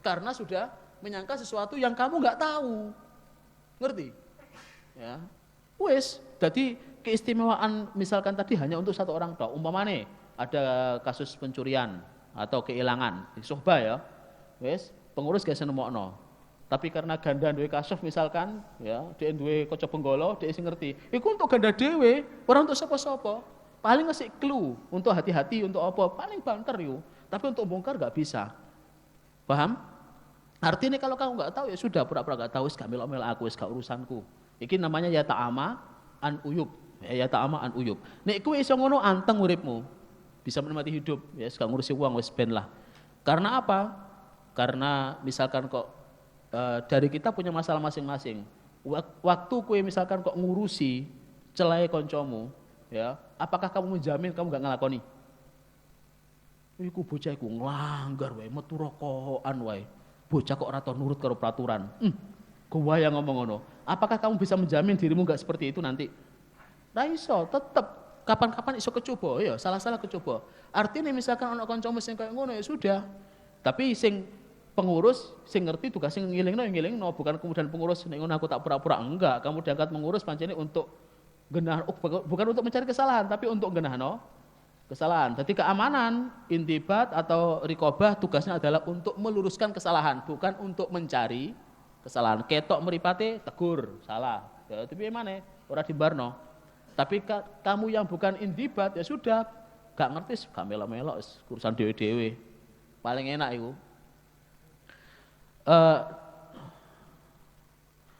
Karena sudah menyangka sesuatu yang kamu nggak tahu, ngerti? Ya, wes. Jadi keistimewaan misalkan tadi hanya untuk satu orang toh. Umpamane ada kasus pencurian atau kehilangan, sohba ya, wes. Pengurus gak senemokno. Tapi karena ganda duwe kasyaf misalkan, ya, dia duwe kaca benggala, dia sing ngerti. Iku untuk ganda dhewe, ora untuk sapa-sapa. Paling ngasih clue untuk hati-hati untuk apa? Paling banter yo. Tapi untuk bongkar gak bisa. Paham? Artinya kalau kamu nggak tahu ya sudah pura-pura nggak tahu, gak melok aku, gak urusanku. Iki namanya ya ta'ama an uyub. Ya ta'ama an uyub. Nek kowe iso ngono anteng uripmu. Bisa menikmati hidup, ya gak ngurusi uang wis ben lah. Karena apa? Karena misalkan kok dari kita punya masalah masing-masing. Waktu kowe misalkan kok ngurusi celai koncomu, ya, apakah kamu menjamin kamu gak ngelakoni? Iku bocah iku nglanggar wae, metu rokokan wae. Bocah kok ora tau nurut karo peraturan. Gua yang ngomong ngono. Apakah kamu bisa menjamin dirimu enggak seperti itu nanti? Ra iso, tetep kapan-kapan iso kecoba, ya salah-salah kecoba. Artinya misalkan ana kancamu sing kaya ngono ya sudah. Tapi sing pengurus sing ngerti tugas sing ngilingno, bukan kemudian pengurus nek ngono aku tak pura-pura enggak. Kamu diangkat mengurus pancene untuk genah, bukan untuk mencari kesalahan, tapi untuk genahno kesalahan. Jadi keamanan, intibat atau rikobah tugasnya adalah untuk meluruskan kesalahan, bukan untuk mencari kesalahan. Ketok meripate tegur, salah. Ya, tapi mana? Orang dibarno. Tapi kamu yang bukan intibat ya sudah, gak ngerti, gak melok-melok, urusan dewe-dewe. Paling enak itu.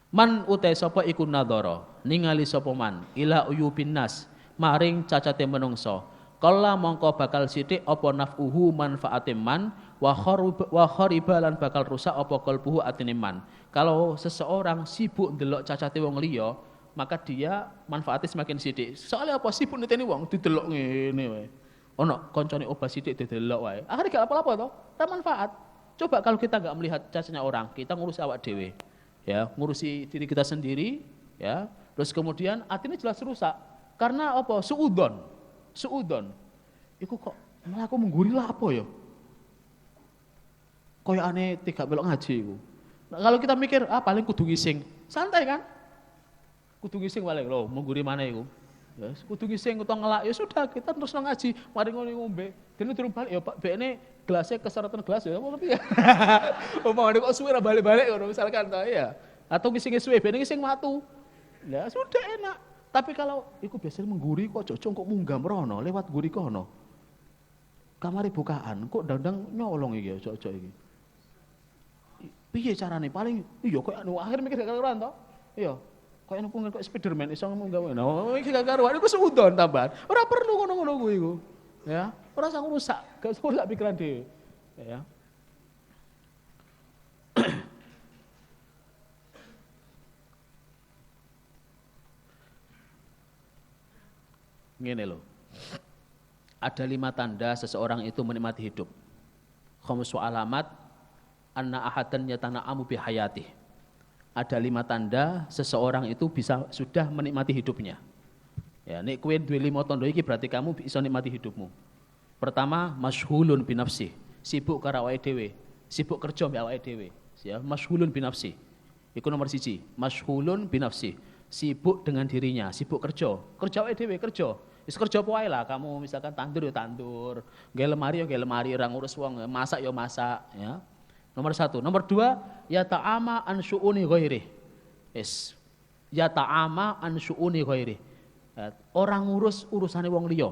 Man utai sapa iku nadhara, ningali sapa man ila uyubin nas, maring cacate menungso. Kala mongko bakal sithik apa nafuhu manfaatim man wa khariba lan bakal rusak apa qalbuhu atine man. Kalau seseorang sibuk ndelok cacate wong liya, maka dia manfaatnya semakin sithik. Soalnya apa sibuk niteni wong didelok ngene wae. Ono koncone obah sithik didelok wae. Akhire gak apa-apa to, ta manfaat. Coba kalau kita enggak melihat cacatnya orang, kita ngurusi awak dhewe. Ya, ngurusi diri kita sendiri, ya. Terus kemudian atine jelas rusak. Karena apa? Suudon, iku kok malah aku mengguri lah apa ya? Koyo aneh tiga belok ngaji iku. Nah, kalau kita mikir, paling kudu ngising, santai kan? Kudu ngising paling loh, mengguri mana iku? Ya, kudu ngising utawa ngelak, ya sudah kita terus ngaji, mari ngono ngombe. Dene durung balik ya Pak, bekne gelasnya keseretan gelas ya, apa piye? Umpamane kok suwe ra balik-balik ngono misalkan to ya. Atau ngising suwe, bekne ngising watu. Ya sudah enak. Tapi kalau iku biasanya mengguri kok cocok kok munggah merono lewat guri kono. Kamari bukaan kok dandang nyolong iki ya cocok iki. Piye carane? Paling iya kok anu akhir mikir gak karuan to. Iya. Kok anu kok Spiderman iso ngomong gawe. No, iki gak karuan iku seudon tambahan. Ora perlu ngono-ngono kuwi iku. Ya, ora usah rusak, gak usah rusak pikiran dhewe. Ya. Ngene lho. Ada 5 tanda seseorang itu menikmati hidup. Khamsu alamat anna ahadan yatana'amu bihayatih. Ada 5 tanda seseorang itu sudah menikmati hidupnya. Ya, nek kowe duwe 5 tanda iki berarti kamu bisa nikmati hidupmu. Pertama, masyhulun binafsi, sibuk karo awake dhewe, sibuk kerja mbek awake dhewe. Ya, masyhulun binafsi. Iku nomor 1, masyhulun binafsi, sibuk dengan dirinya, sibuk kerja. Kerja awake dhewe kerja. Wis kerja apa wae lah, kamu misalkan tandur ya tandur, gawe lemari ya gawe lemari, ora ngurus wong, masak ya masak, ya. Nomor 1, nomor 2, ya ta'ama an syu'uni ghairi. Yes. Ya ta'ama an syu'uni ghairi. Orang ngurus urusane wong liya,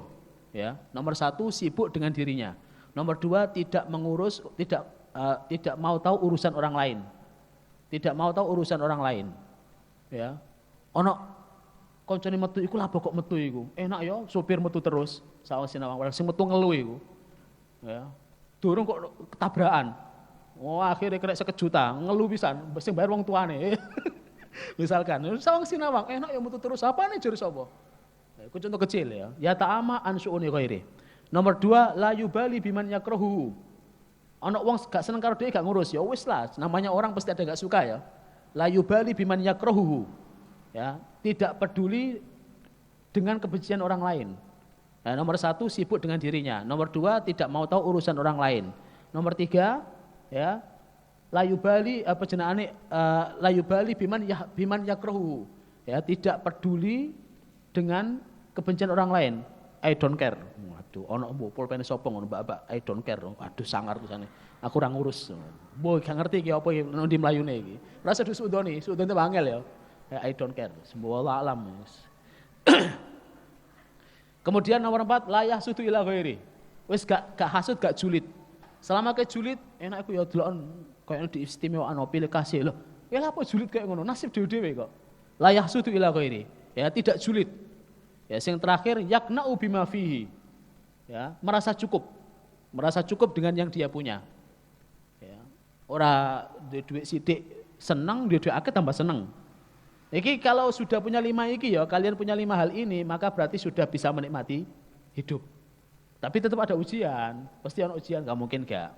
ya. Nomor 1, sibuk dengan dirinya. Nomor 2, tidak mau tahu urusan orang lain. Tidak mau tahu urusan orang lain. Ya. Ono koncone metu iku lha kok metu iku. Enak ya sopir metu terus. Sawise nawang sing metu ngeluh iku. Ya. Durung kok ketabrakan. Oh, akhirnya kena 1 juta, ngeluh pisan, sing bayar wong tuane. Misalkan, sawang sinawang enak ya metu terus, apane jare sapa? Iku contoh kecil ya. Ya ta'ama an syu'uni ghairi. Nomor 2, la yubali biman yakrahu. Ana wong gak seneng karo dhewe gak ngurus, ya wis lah, namanya orang pasti ada gak suka ya. La yubali biman yakrahu. Ya, tidak peduli dengan kebencian orang lain. Nah, nomor 1, sibuk dengan dirinya. Nomor 2, tidak mau tahu urusan orang lain. Nomor 3, ya, layubali layubali biman yakrahu. Ya, tidak peduli dengan kebencian orang lain. I don't care. Waduh, ono pulpene sapa ngono mbak-mbak, I don't care. Waduh, sangar tulisane. Aku ora ngurus. Mbok gak ngerti iki apa iki ndi mlayune iki. Ora sedu sudoni bangel ya. I don't care. Semua alam. Kemudian nomor 4, la yahsudu ila ghairi. Wis gak hasud, gak julid. Selama ke julid, enak aku ya delokon koyo diistimewaan pilih kasih lho. Ya apa julid kayak ngono, nasib dhewe-dhewe kok. La yahsudu ila ghairi. Ya tidak julid. Ya yang terakhir yakna'u bima fihi. Ya, merasa cukup dengan yang dia punya. Ya. Ora duit sithik seneng, duit akeh tambah seneng. Iki kalau sudah punya 5 iki ya, kalian punya 5 hal ini, maka berarti sudah bisa menikmati hidup. Tapi tetap ada ujian, pasti ada ujian, gak mungkin gak.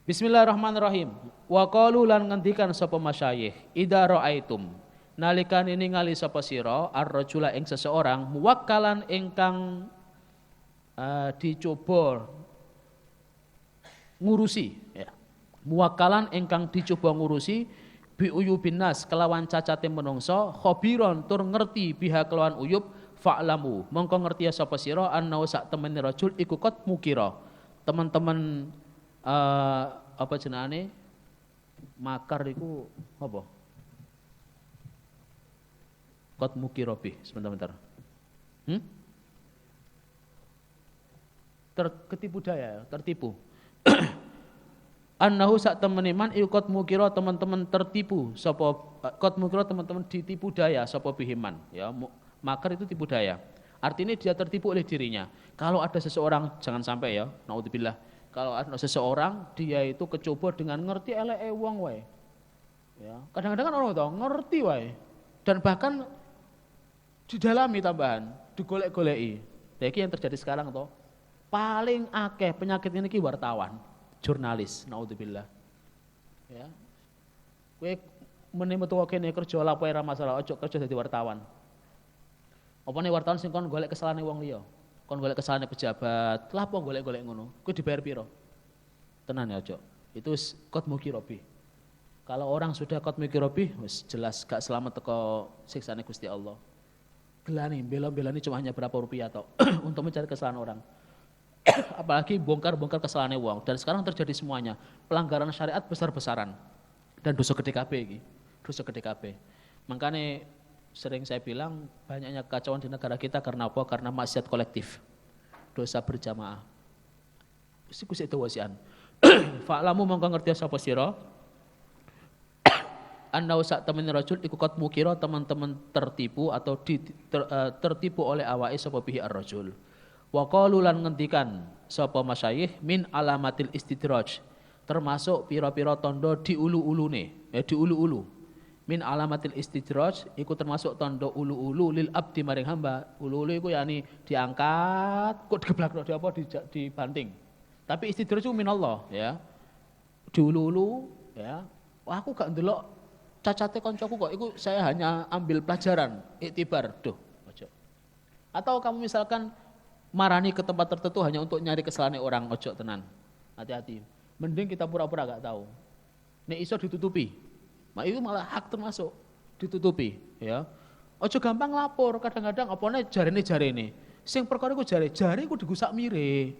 Bismillahirrahmanirrahim. Wa qalu lan ngendikan sapa masyayikh, idza raaitum nalikane ningali sapa sira ar-rajula ing seseorang muwakkalan ingkang dicoba ngurusi, ya. Muwakkalan ingkang dicoba ngurusi biuyubin nas kelawan cacate menungso khabiron tur ngerti biha kelawan uyub fa'lamu mongko ngerti ya sapa sira annau sak temene rajul iku qad mukira teman-teman apa jenenge makar iku apa qad mukira bi sebentar tertipu daya tertipu annahu sak temene man iqad mukira teman-teman tertipu sapa qad mukira teman-teman ditipu daya sapa bihiman ya makar itu tipu daya artinya dia tertipu oleh dirinya. Kalau ada seseorang jangan sampai ya naudzubillah kalau ada seseorang dia itu kecoba dengan ngerti eleke wong wae ya kadang-kadang kan orang tau ngerti wae dan bahkan didalami tambahan digolek-goleki. Iki yang terjadi sekarang toh paling akeh penyakit ini ki wartawan jurnalis, naudzubillah. Ya. Kowe mene metu kene kerja lapo ora masalah, ojo kerja dadi wartawan. Opane wartawan sing kon golek kesalahane wong liya. Kon golek kesalahane pejabat, lapo golek-golek ngono. Kowe dibayar piro? Tenan ya ojo. Itu qad mukirobi. Kalau orang sudah qad mukirobi, wis jelas gak selamat teko siksane Gusti Allah. Gelani, bela-belani cuma hanya berapa rupiah toh untuk mencari kesalahan orang. Apalagi bongkar-bongkar kesalahan wong dan sekarang terjadi semuanya pelanggaran syariat besar-besaran dan dosa gede kabeh iki dosa gede kabeh. Makanya sering saya bilang banyaknya kekacauan di negara kita karena apa? Karena maksiat kolektif dosa berjamaah iku sik dawasian fa'lamu mongko ngerti sapa sira annau sak temen rajul iku qad mukira teman-teman tertipu atau tertipu oleh awake sapa bihi ar-rajul. Wa qalu lan ngendikan sapa masyayikh min alamatil istidraj termasuk pira-pira tondo di ulu-ulune di ulu-ulu. Min alamatil istidraj iku termasuk tondo ulu-ulu lil abdi maring hamba. Ulu-ulu iku yani diangkat kok digeblak di apa dibanting. Tapi istidraj itu minallah ya. Di ulu-ulu ya. Wah, aku gak ndelok cacate koncoku kok. Iku saya hanya ambil pelajaran, iktibar. Duh, ojo. Atau kamu misalkan marani ke tempat tertentu hanya untuk nyari kesalahan orang, ojo tenan. Hati-hati. Mending kita pura-pura gak tahu. Nek iso ditutupi. Mak itu malah hak termasuk ditutupi, ya. Ojo gampang lapor, kadang-kadang apane jarene. Sing perkara iku jare iku digusak mire.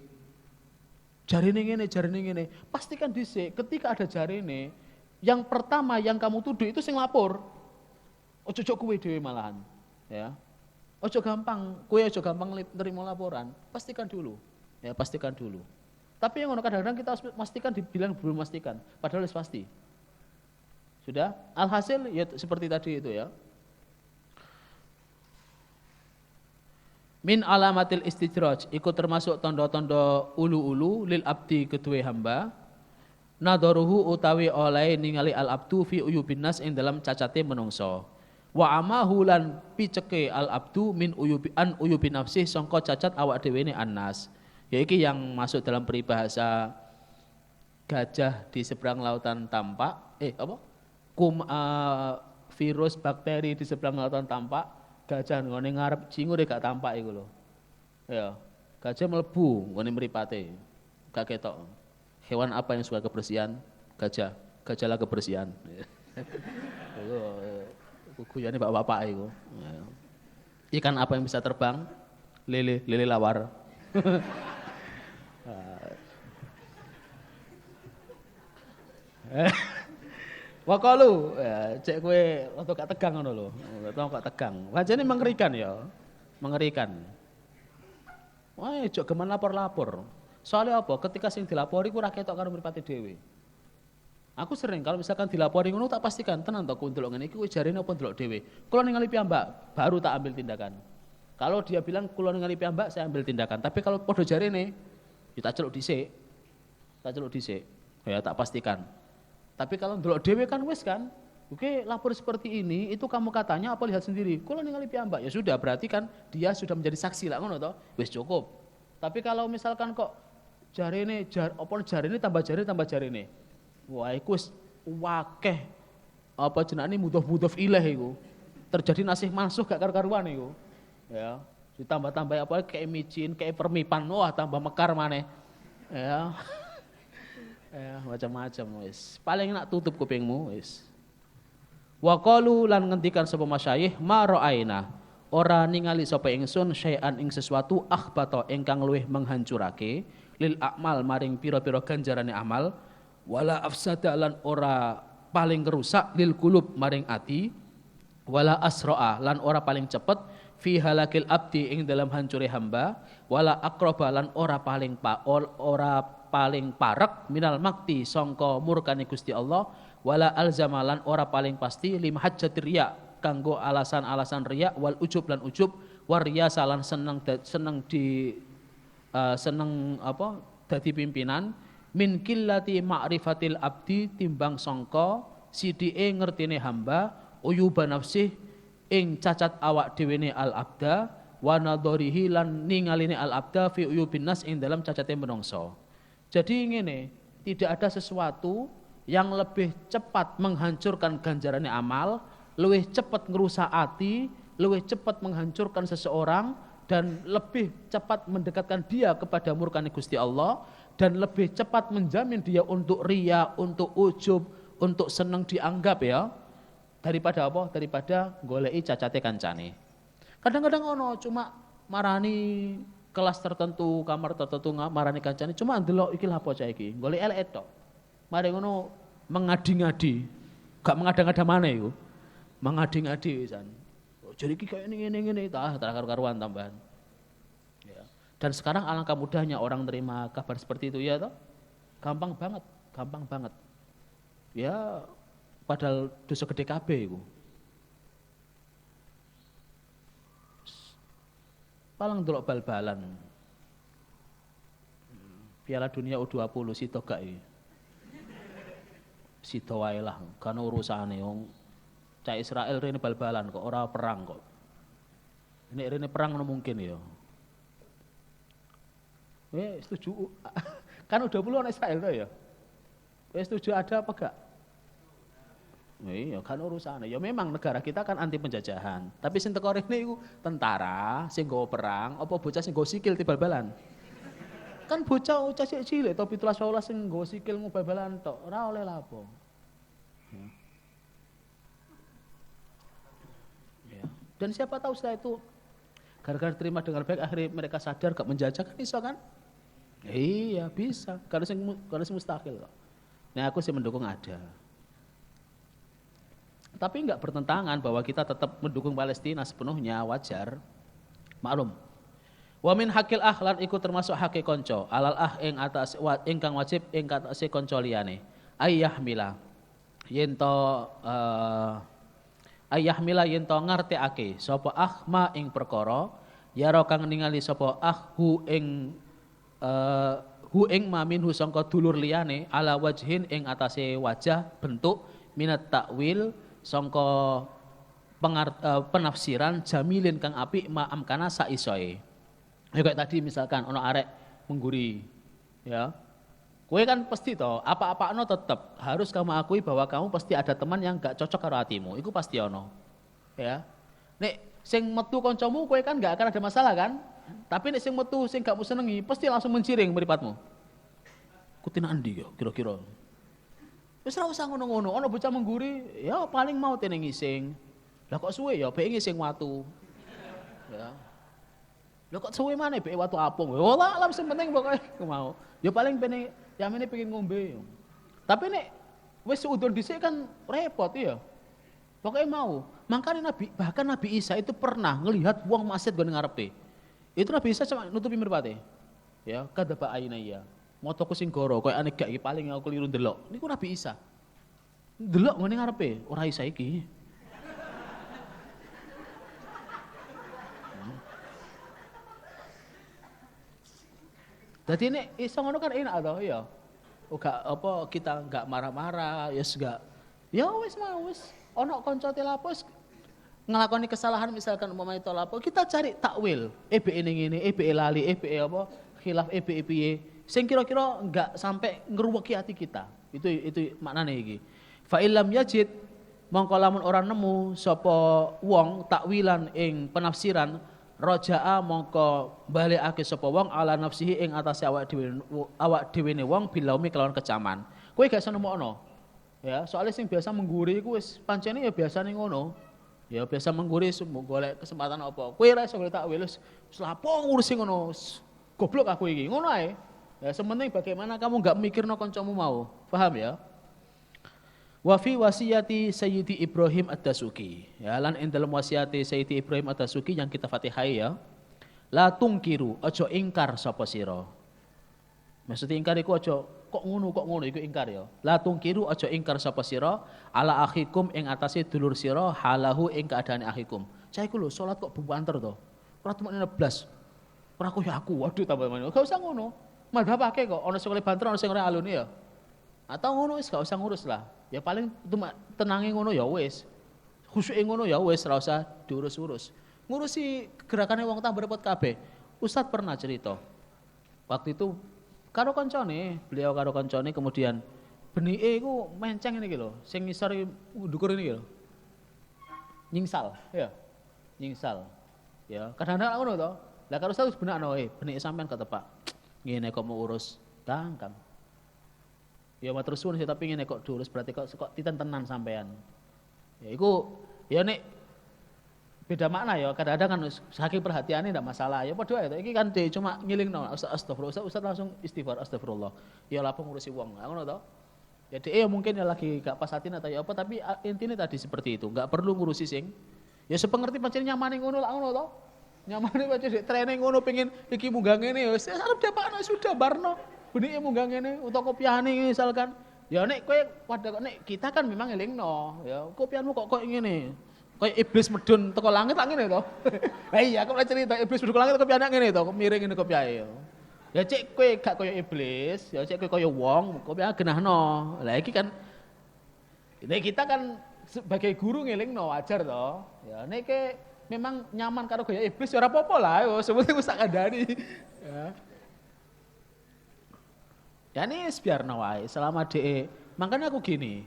Jarene ngene. Pastikan dhisik ketika ada jarene, yang pertama yang kamu tuduh itu sing lapor. Ojo kowe dhewe malahan, ya. Ojo gampang nerima laporan. Pastikan dulu. Ya, pastikan dulu. Tapi yang kadang-kadang kita harus pastikan dibilang belum pastikan, padahal harus pasti. Sudah? Alhasil ya seperti tadi itu ya. Min alamatil istidraj ikut termasuk tondo-tondo ulu-ulu lil abdi kedua hamba. Nadaruhu utawi oleh ningali al abdu fi uyubin nas ing dalam cacate menungso. Wa amahu lan piceke al abdu min uyubin nafsih sangka cacat awak dhewe ne annas. Ya iki yang masuk dalam peribahasa gajah di seberang lautan tampak. Virus bakteri di seberang lautan tampak, gajah ngene ngarep cingur gak tampak iku lho. Ya, gajah mlebu ngene mripate. Gak ketok. Hewan apa yang suka kebersihan? Gajah. Gajahlah kebersihan. Iku guyane bapak-bapak iku. Ikan apa yang bisa terbang? Lele lawar. Wakalu, cek kowe rada gak tegang ngono lho. Rada gak tegang. Wajane mengerikan ya. Mengerikan. Wah, jok geman lapor-lapor. Soalnya apa? Ketika sing dilapori ku ora ketok karo mripate dhewe. Aku sering kalau misalkan dilapori ngono tak pastikan tenan to ku ndelok ngene iki kowe jarene apa ndelok dhewe. Kula ningali piyambak, baru tak ambil tindakan. Kalau dia bilang kula ningali piyambak, saya ambil tindakan. Tapi kalau padha jarene, ya tak celuk dhisik. Ya tak pastikan. Tapi kalau ndelok dhewe kan wis kan. Oke, lapor seperti ini itu kamu katanya apa lihat sendiri. Kula ningali piyambak, ya sudah berarti kan dia sudah menjadi saksi lah ngono to. Wis cukup. Tapi kalau misalkan kok jarene tambah jarene. Wah, iku wis wakeh apa jenenge mudhof ilaih iku. Terjadi nasih mansuh gak karu-karuan iku. Ya, ditambah-tambah apa kayak micin, kayak permipan, wah tambah mekar maneh. Ya. Ya, macam-macam wis. Paling nak tutup kupingmu wis. Wa qalu lan ngendikan sapa masyayikh ma ra'aina. Ora ningali sapa ingsun syai'an ing sesuatu akhbata ingkang luwih menghancurake lil a'mal maring pira-pira ganjarane amal wala afsada lan ora paling kerusak lil qulub maring ati wala asra'a lan ora paling cepet fi halakil abdi ing dalam hancure hamba wala aqraba lan ora paling parek minal makti sangka murkane Gusti Allah wala alzamalan ora paling pasti lim hajjatir riya kanggo alasan-alasan riya wal ujub lan ujub war riyasa lan seneng dadi pimpinan min qillati ma'rifatil abdi timbang sangka sidike ngertine hamba uyuba nafsih ing cacat awak dhewene al abda wa nadharihi lan ningaline al abda fi uyubin nas ing dalam cacate menungso. Jadi ngene, tidak ada sesuatu yang lebih cepat menghancurkan ganjarannya amal, lebih cepat ngerusak hati, lebih cepat menghancurkan seseorang dan lebih cepat mendekatkan dia kepada murkane Gusti Allah dan lebih cepat menjamin dia untuk riya, untuk ujub, untuk senang dianggap ya. Daripada apa? Daripada goleki cacate kancane. Kadang-kadang ono cuma marani kelas tertentu, kamar tertentu marani kancane cuma ndelok iki lha apa cah iki. Golek elek tok. Mari ngono mengadi-ngadi. Gak mengada-ngada maneh iku. Mengadi-ngadi wisan. Jadi iki kaya ngene-ngene tah karuan tambahan. Ya. Dan sekarang alangkah mudahnya orang terima kabar seperti itu ya toh. Gampang banget. Ya padahal dosa gede kabeh iku. Paling ndelok bal-balan. Piala Dunia U20 sito gak iki. Sito wae lah, kan urusane wong cah Israel rene bal-balan kok ora perang kok. Nek rene perang mungkin ya. Setuju. Kan U20 ana Israel to ya. Setuju ada apa gak? Iya kan urusannya. Ya memang negara kita kan anti penjajahan. Tapi sing teko rene iku tentara sing nggawa perang apa bocah sing nggawa sikil ti bal-balan. Kan bocah cilik to 17 18 sing nggawa sikil mu bal-balan tok. Ora oleh lapo. Ya. Dan siapa tahu setelah itu gara-gara terima dengan baik akhirnya mereka sadar gak menjajah kan iso kan? Iya bisa. Karena sing mustahil kok. Nah aku sih mendukung ada. Tapi enggak bertentangan bahwa kita tetap mendukung Palestina sepenuhnya, wajar. Maklum. Wa min hakil lan iku termasuk hake konco, alal ing atas ingkang wajib ing atase konco liyane. Ayyahmila yen to ngartekake sapa ma ing perkara yara kang ningali sapa hu ing ma minhu sangka dulur liyane ala wajhin ing atase wajah bentuk minat takwil sangka penafsiran jamilin kang apik ma'am kana saisoe. Ya kayak tadi misalkan ono arek mengguri ya. Kowe kan pasti toh apa-apano tetep harus kamu akui bahwa kamu pasti ada teman yang gak cocok karo hatimu. Iku pasti ono. Ya. Nek sing metu kancamu kowe kan gak akan ada masalah kan? Tapi nek sing metu sing gak mu senengi pasti langsung menciring mripatmu. Kutina endi ya kira-kira? Wis ora usah ngono-ngono, ana bocah mengguri, ya paling mau tene ngising. Lah kok suwe ya beke ngising watu. Ya. Lah kok suwe maneh beke watu apung. Ya ora, sing penting pokoke mau. Ya paling yamene pengen ngombe. Tapi nek wis seudon dhisik kan repot ya. Pokoknya mau. Makanya bahkan Nabi Isa itu pernah ngelihat wong maksiat gone ngarepe. Itu Nabi Isa cuma nutupi mripate. Ya, kadaba ainaya. Motoku sing goro koyo ane gak iki paling aku keliru ndelok. Niku Nabi Isa. Ndelok ngene ngarepe, ora isa iki. Dadi nek iso ngono kan enak to, ya. Uga apa kita enggak marah-marah, ya enggak. Ya wis ana kanca telapos ngelakoni kesalahan misalkan umpama itu lapo, kita cari takwil. EBE ning ngene, EBE lali, EBE apa khilaf EBE piye. Sing kira-kira enggak sampai ngruweki hati kita. Itu maknane iki. Fa illam yajid mongko lamun ora nemu sapa wong takwilan ing penafsiran rajaa mongko balekake sapa wong ala nafsihi ing atase awak dhewe wong bilaumi kelawan kecaman. Kowe gak iso nemokno. Ya, soalnya sing biasa mengguri iku wis pancene ya biasane ngono. Ya biasa mengguri golek kesempatan apa. Kowe ora iso golek takwil wis lapo ngurusi ngono. Goblok aku iki. Ngono ae. Ya sementing bagaimana kamu enggak mikirno kancamu mau. Paham ya? Wa fi wasiyati Sayyidi Ibrahim Ad-Dasuki. Ya lan ing dalam wasiate Sayyidi Ibrahim Ad-Dasuki yang kita Fatihai ya. La tungkiru, aja ingkar sapa sira. Maksud ingkar iku aja kok ngono iku ingkar ya. La tungkiru aja ingkar sapa sira ala akhikum ing atase dulur sira halahu ing keadaane akhikum. Cah iku lho salat kok buanter to. Ora temen neblas. Ora koyo aku. Waduh tambah maneh. Gak usah ngono. Madhab akeh kok, ana sing oleh banter, ana sing ora alune ya. Atau ngono wis gak usah ngurus lah. Ya paling tenange ngono ya wis. Khusyuke ngono ya wis, ora usah diurus-urus. Ngurusi gerakane wong tambah repot kabeh. Ustaz pernah cerita. Waktu itu beliau karo kancane kemudian benike iku menceng ngene iki lho, sing ngisor ndukur ini lho. Nyingsal, ya. Nyingsal. Ya, kadang-kadang ngono to. Lah karo Ustaz benakno, benike sampean ketepak. Ngene kok mau urus tangkang. Ya matur suwun sih tapi ngene kok diurus berarti kok titentenan sampean. Ya iku ya nek beda makna ya kadang-kadang kan saking perhatiannya ndak masalah. Ya padha ae to iki kan cuma ngilingno astagfirullah. Ustaz langsung istighfar astagfirullah. Ya lapo ngurusi wong. Ngono to. Ya ya mungkin ya lagi gak pas hatin atau ya apa tapi intinya tadi seperti itu. Enggak perlu ngurusi sing. Ya sepengerti pancen nyamane ngono lak ngono to. Nyamane pancen dek training ngono pengen iki munggah ngene ya arep dapakno sudah barno. Benike munggah ngene utawa kopiane misalkan Ya nek kowe nek kita kan memang elingno, ya kopianmu kok ngene. Kayak iblis medun teko langit tak ngene to. Lah iya aku cerita iblis medun teko langit kopi anak ngene to, miring ngene kopiae. Ya cek kowe gak koyo iblis, ya cek kowe koyo wong, kopi genahno. Lah iki kan nek kita kan sebagai guru ngelingno wajar to. Ya nek memang nyaman karo gaya iblis ya ora apa-apa lah, yo sebenarnya wis tak kandhani. Ya. Ya ini biarno wae selama dhek. Makanya aku gini.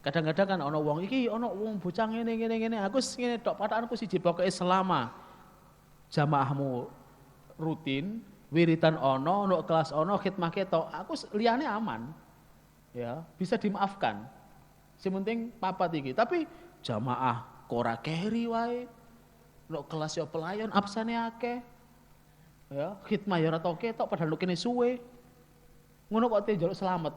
Kadang-kadang kan ono wong iki ono wong bocah ngene aku ngene tok patakanku siji pokoke selama jamaahmu rutin, wiritan ono kelas ono, khidmah ketok, aku liyane aman. Ya, bisa dimaafkan. Sing penting papat iki, tapi jamaah ora keri wae. Ono kelas yo pelayan absane akeh. Ya, khidmah yo ora ketok padahal kene suwe. Ngono kok njaluk selamat.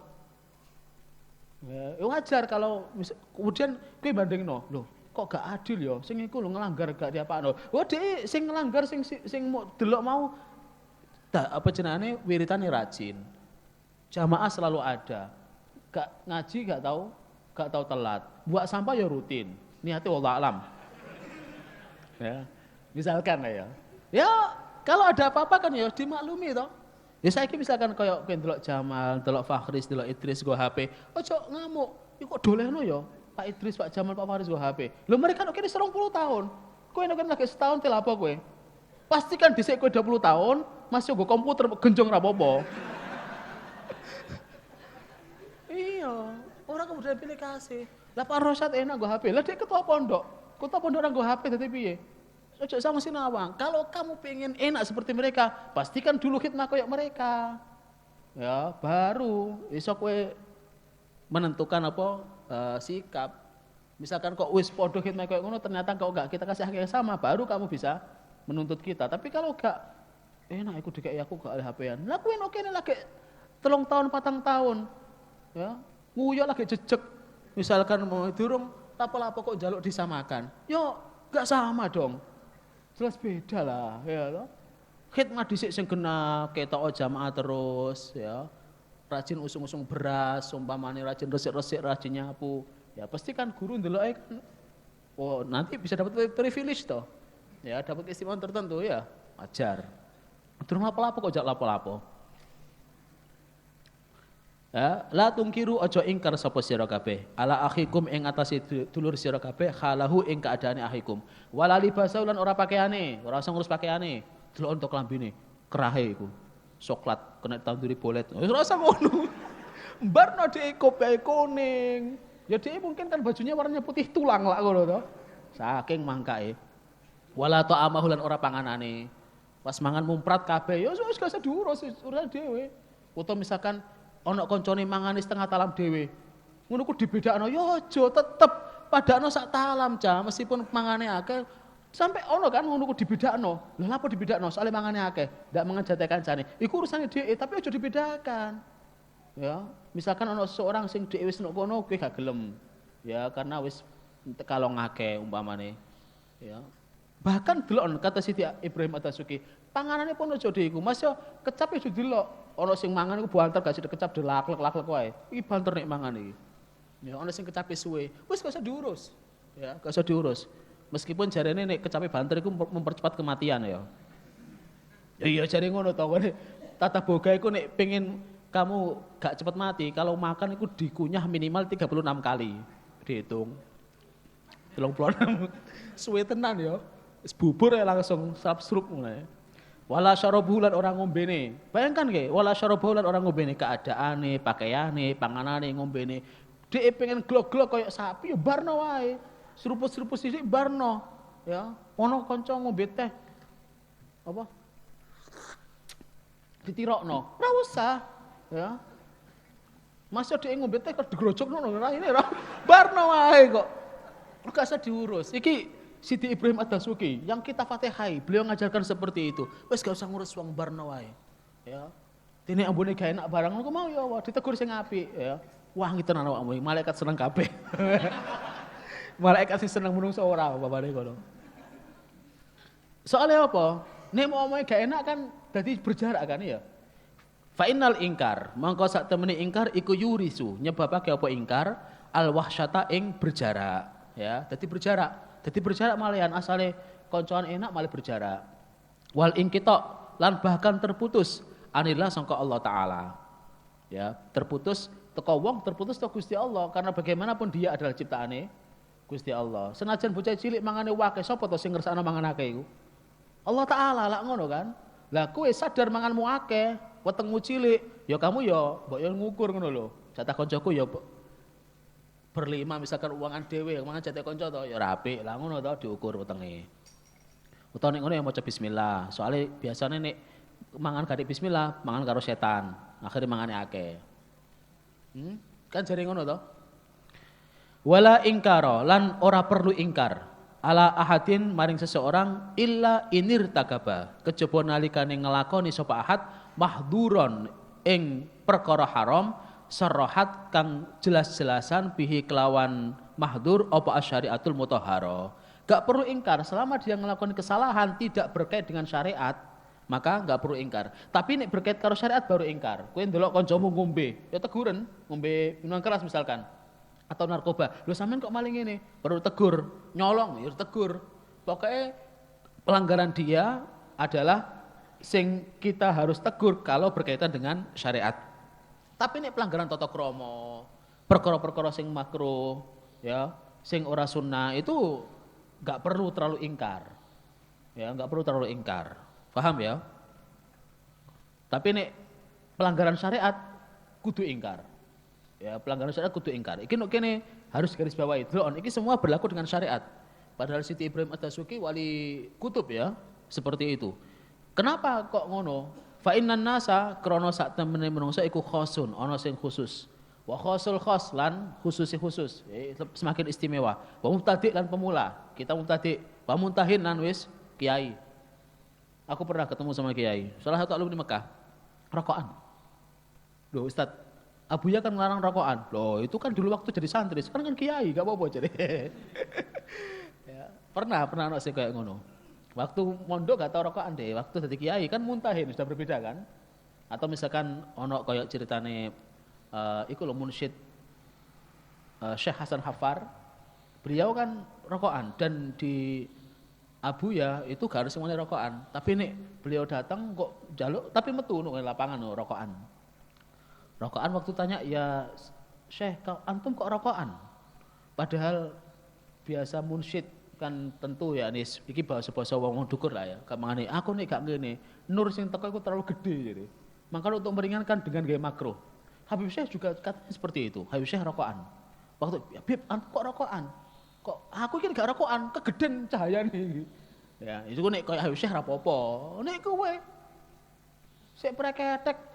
Ya, wajar kalau kemudian kowe bandingno, lho kok gak adil ya, sing iku lho nglanggar gak diapakno. Oh dhek sing nglanggar sing mau delok mau apa jenenge wiritane rajin. Jamaah selalu ada. Gak ngaji gak tahu telat. Buat sampah ya rutin. Niate wallah alam. Ya. Misalkan ya. Ya kalau ada apa-apa kan ya dimaklumi toh. Ya saiki misalkan koyo kowe ndelok Jamal, ndelok Fakhris, ndelok Idris go HP, ojo ngamuk. Iku kok dolehno ya, Pak Idris, Pak Jamal, Pak Fakhris go HP. Lho mereka kene 20 tahun. Kowe nek lagi setahun tel apa kowe? Pastikan dhisik kowe 20 tahun masih go komputer genjong ra apa-apa. Iya, orang kemudian pilih kasih. Lah Pak Rosyad enak go HP. Lah dia ketua pondok orang go HP dadi piye? Ojo sama sinawang. Kalau kamu pengen enak seperti mereka, pastikan dulu khidmah kayak mereka. Ya, baru iso kowe menentukan apa sikap. Misalkan kok wis podo khidmah kayak ngono ternyata kok enggak kita kasih hak yang sama, baru kamu bisa menuntut kita. Tapi kalau enggak enak aku dikek aku gak ada HP-an. Lah kowe oke lagi 3 tahun 4 tahun. Ya, nguyok lagi jejeg. Misalkan mau durung lapo-lapo kok njaluk disamakan. Yo, enggak sama dong. Jelas beda lah, ya loh. Khidmah dhisik sing genah, ketok jamaah terus, ya. Rajin usung-usung beras, umpamane rajin resik-resik, rajin nyapu. Ya pasti kan guru ndeloke kan, oh nanti bisa dapat privilege toh. Ya, dapat keistimewaan tertentu ya, wajar. Durung lapo-lapo kok jak lapo-lapo. Ya, la tungkiru aja ingkar sapa sira kabeh ala akhikum ing atase dulur sira kabeh halahu ing kaadaane akhikum wala libasa lan ora pakaiane ora usah ngurus pakaiane delok entuk klambine kerahe iku soklat kena tanduri bolet ora usah ngono mbarno dhek kopiah kuning ya dhek mungkin kan bajunya warnanya putih tulang lah ngono to saking mangkae wala ta'amahu lan ora panganane pas mangan mumprat kabeh ya wis gak usah diurus urusan dhewe utawa misalkan ana kancane mangane setengah talam dhewe. Ngono ku dibedakno ya aja tetep padakno sak talam ja meskipun mangane akeh sampai ono kan ngono ku dibedakno. Lha apa dibedakno? Soale mangane akeh, ndak mangan jate kancane. Iku urusane dhek tapi aja dibedakan. Ya, misalkan ana seorang sing dhek wis nek kono kowe gak gelem. Ya karena wis kalau ngake umpamane. Ya. Bahkan delok kata Siti Ibrahim At-Tasuki, panganane pun aja dhek iku. Mas yo kecap yo delok. Ono sing mangan iku banter gak sida kecap delak-lek wae. Iki banter nek mangan iki. Ya ono sing kecape suwe. Wis gak usah diurus. Ya, gak usah diurus. Meskipun jarene nek kecape banter iku mempercepat kematian ya. Ya iya jare ngono to. Tata boga iku nek pengen kamu gak cepat mati, kalau makan iku dikunyah minimal 36 kali. Dihitung. 36. Suwe tenan ya. Wis bubur ya langsung srap-srup ngono. Wala syarabu lan orang ngombene. Bayangkan nggih, wala syarabu lan orang ngombene keadaane, pakaiane, panganane, ngombene. Dhek pengen glok-glok koyo sapi ya barno wae. Seruput-seruput sithik barno. Ya, ono kanca ngombe teh. Apa? Ditirokno. Ora usah, ya. Masih dhek ngombe teh kok digrojokno ngono raine ora. Barno wae kok. Gak usah diurus. Iki Siti Ibrahim At-Tasuki yang kita fatihai, beliau ngajarkan seperti itu. Wes gak usah ngurus wong barno wae. Ya. Dene ambune gak enak barang ngono mau ya ditegur sing apik ya. Wangi tenan awakmu, malaikat seneng kabeh. Malaikat sing seneng menungso ora babane kono. Soalnya apa? Nek mau omongnya gak enak kan dadi berjarak kan ya. Fa innal ingkar, mangko sak temene ingkar iku yurisu, nyebabake apa ingkar al wahsyata ing berjarak, ya. Dadi berjarak. Dadi berjarak malian asale koncoan enak malah berjarak. Wal ingkita lan bahkan terputus anillah sangka Allah taala. Ya, terputus teko wong, terputus teko Gusti Allah karena bagaimanapun dia adalah ciptaane Gusti Allah. Senajan bocah cilik mangane wake, sapa to sing ngersakno mangan akeh iku? Allah taala lak ngono kan. Lah kowe sadar manganmu akeh, wetengmu cilik, ya kamu ya mbok yo ngukur ngono lho. Jatah koncoku ya berlima misalkan uangan dhewe, mangan jatah konco to ya rapi. Lah ngono to diukur wetenge. Utawa nek ngono ya maca bismillah. Soale biasane nek mangan gak bismillah, mangan karo setan. Akhirnya mangane akeh. Kan jare ngono to? Wala ingkara lan ora perlu ingkar ala ahadin maring seseorang illa inir takaba kejaba nalikane ngelakoni sapa ahad mahduron ing perkara haram sarahat kang jelas-jelasan bihi kelawan mahdur apa asyariatul mutahhara. Gak perlu ingkar selama dia ngelakoni kesalahan tidak berkait dengan syariat, maka gak perlu ingkar. Tapi nek berkait karo syariat baru ingkar. Kowe ndelok kancamu ngombe, ya teguren, ngombe minuman keras misalkan. Atau narkoba, lu sampean kok maling ini, baru tegur, nyolong, ya tegur. Pokoknya pelanggaran dia adalah sing kita harus tegur kalau berkaitan dengan syariat. Tapi ini pelanggaran tata krama, perkara-perkara sing makruh, ya, sing ora sunnah itu nggak perlu terlalu ingkar, ya, nggak perlu terlalu ingkar, paham ya? Tapi ini pelanggaran syariat kudu ingkar. Ya, pelanggaran syariat kudu ingkar. Iki kene harus garis bawahi. Delok iki semua berlaku dengan syariat. Padahal Siti Ibrahim Ad-Dasuki wali kutub ya, seperti itu. Kenapa kok ngono? Fa innan nasa krana sak temene menungsa iku khosun, ana sing khusus. Wa khosul khos lan khususi khusus, semakin istimewa. Wa mubtadi lan pemula. Kita mubtadi, wa muntahin lan wis kiai. Aku pernah ketemu sama kiai, salah satu alumni Mekah. Rokokan. Loh Ustaz, Abuya kan ngelarang rokokan. Loh itu kan dulu waktu jadi santri, sekarang kan kiai, gak apa-apa jadi. Ya, pernah anak sih kayak ngono. Waktu mondok gak tau rokokan deh, waktu jadi kiai kan muntahin, sudah berbeda kan. Atau misalkan ono kayak ceritane iku lho munsyid Syekh Hasan Hafar, beliau kan rokokan dan di Abuya itu gak harus semuanya rokokan. Tapi nih beliau datang kok jaluk, tapi metu nang lapangan rokokan. Rokokan waktu tanya, ya Syekh, antum kok rokokan? Padahal biasa munsyid kan tentu ya nih, iki bahasa-bahasa wong dukur lah ya. Kamangane aku nih gak ngene, nur sing teko iku terlalu gede jadi. Maka untuk meringankan dengan gaya makruh. Habib Syekh juga katanya seperti itu. Habib Syekh rokokan. Waktu, ya Bib, antum kok rokokan? Kok aku ini gak rokokan, kegeden cahayane. Ya, itu nek koyo Habib Syekh rapopo. Nek kowe sik preketek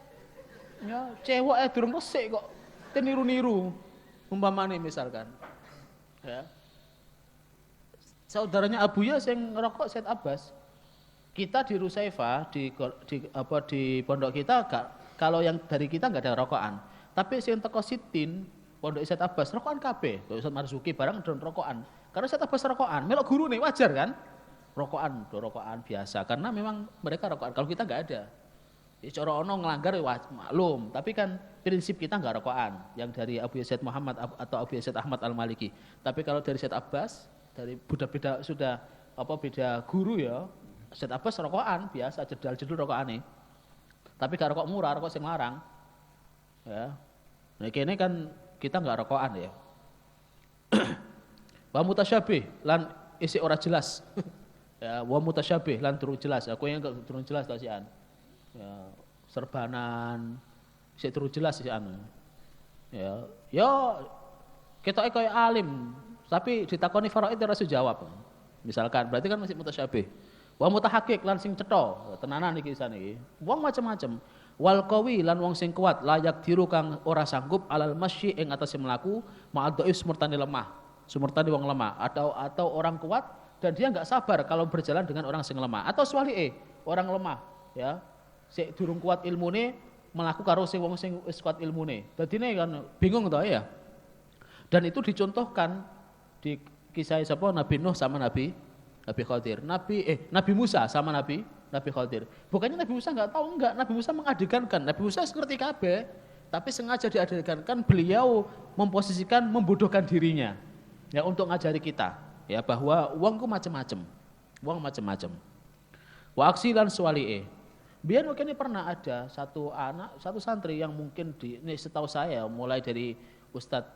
ya, cewek durung resik kok niru-niru umpamane misalkan. Ya. Saudaranya Abuya sing ngerokok Said Abbas. Kita di Rusaifa di pondok kita kalau yang dari kita enggak ada rokokan. Tapi sing teko Sitin pondok Said Abbas rokokan kabeh. Ustaz Marzuki barang don rokokan. Karena Said Abbas rokokan, melok gurune wajar kan? Rokokan biasa karena memang mereka rokokan. Kalau kita enggak ada. Ya, cara ono ngelanggar maklum, tapi kan prinsip kita enggak rokokan yang dari Abu Yazid Muhammad atau Abu Yazid Ahmad Al-Maliki. Tapi kalau dari Said Abbas, dari beda sudah beda guru ya. Said Abbas rokokan biasa jedal-jedul rokokane. Tapi gak rokok murah, rokok sing larang. Ya. Nah kene kan kita enggak rokokan ya. Wa mutasyabih lan isi ora jelas. Ya, wa mutasyabih lan durung jelas. Aku yang durung jelas ta sian. Ya, serbanan sik terus jelas sih anu. Ya, ketoke koyo alim, tapi ditakoni faraid ora iso jawab. Misalkan berarti kan masih mutasyabih. Wa mutahaqiq lan sing cetha, tenanan iki kisane iki. Wong macam-macam. Wal qawi lan wong sing kuat layak diru kang ora sanggup alal masyi ing atase mlaku ma'adhaif sumurtane lemah. Sumurtane wong lemah atau orang kuat dan dia enggak sabar kalau berjalan dengan orang sing lemah atau swalike orang lemah ya. Sik durung kuat ilmune melaku karo sing wong sing wis kuat ilmune. Dadine kan bingung to ya. Dan itu dicontohkan di kisah siapa Nabi Nuh sama Nabi Khadir. Nabi Musa sama Nabi Nabi Khidir. Bukannya Nabi Musa nggak tahu, enggak. Nabi Musa mengadegankan. Nabi Musa seperti kabeh, tapi sengaja diadegankan. Beliau memposisikan, membodohkan dirinya, ya untuk ngajari kita, ya bahwa uangku macam-macam, uang macam-macam. Wa aksilan suwali'e. Biar mungkin ini pernah ada satu anak, satu santri yang mungkin ini setahu saya mulai dari Ustadz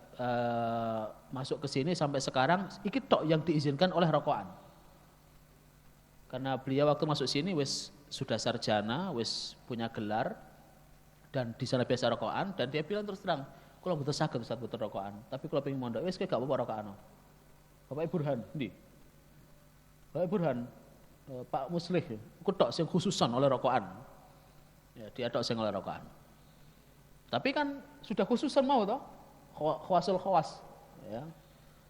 masuk ke sini sampai sekarang, iki tok yang diizinkan oleh rokokan. Karena beliau waktu masuk sini wis sudah sarjana, wis punya gelar, dan di sana biasa rokokan, dan dia bilang terus terang, kalau betul sakit Ustaz betul rokokan, tapi kalau pengen mondok, wis kayak gak apa-apa rokokan. Bapak Burhan, di Bapak Burhan, Pak Muslih, aku tok sing khususan oleh rokokan. Ya, dia tok sing oleh rokokan. Tapi kan sudah khususan mau toh, khawasul khawas. Ya.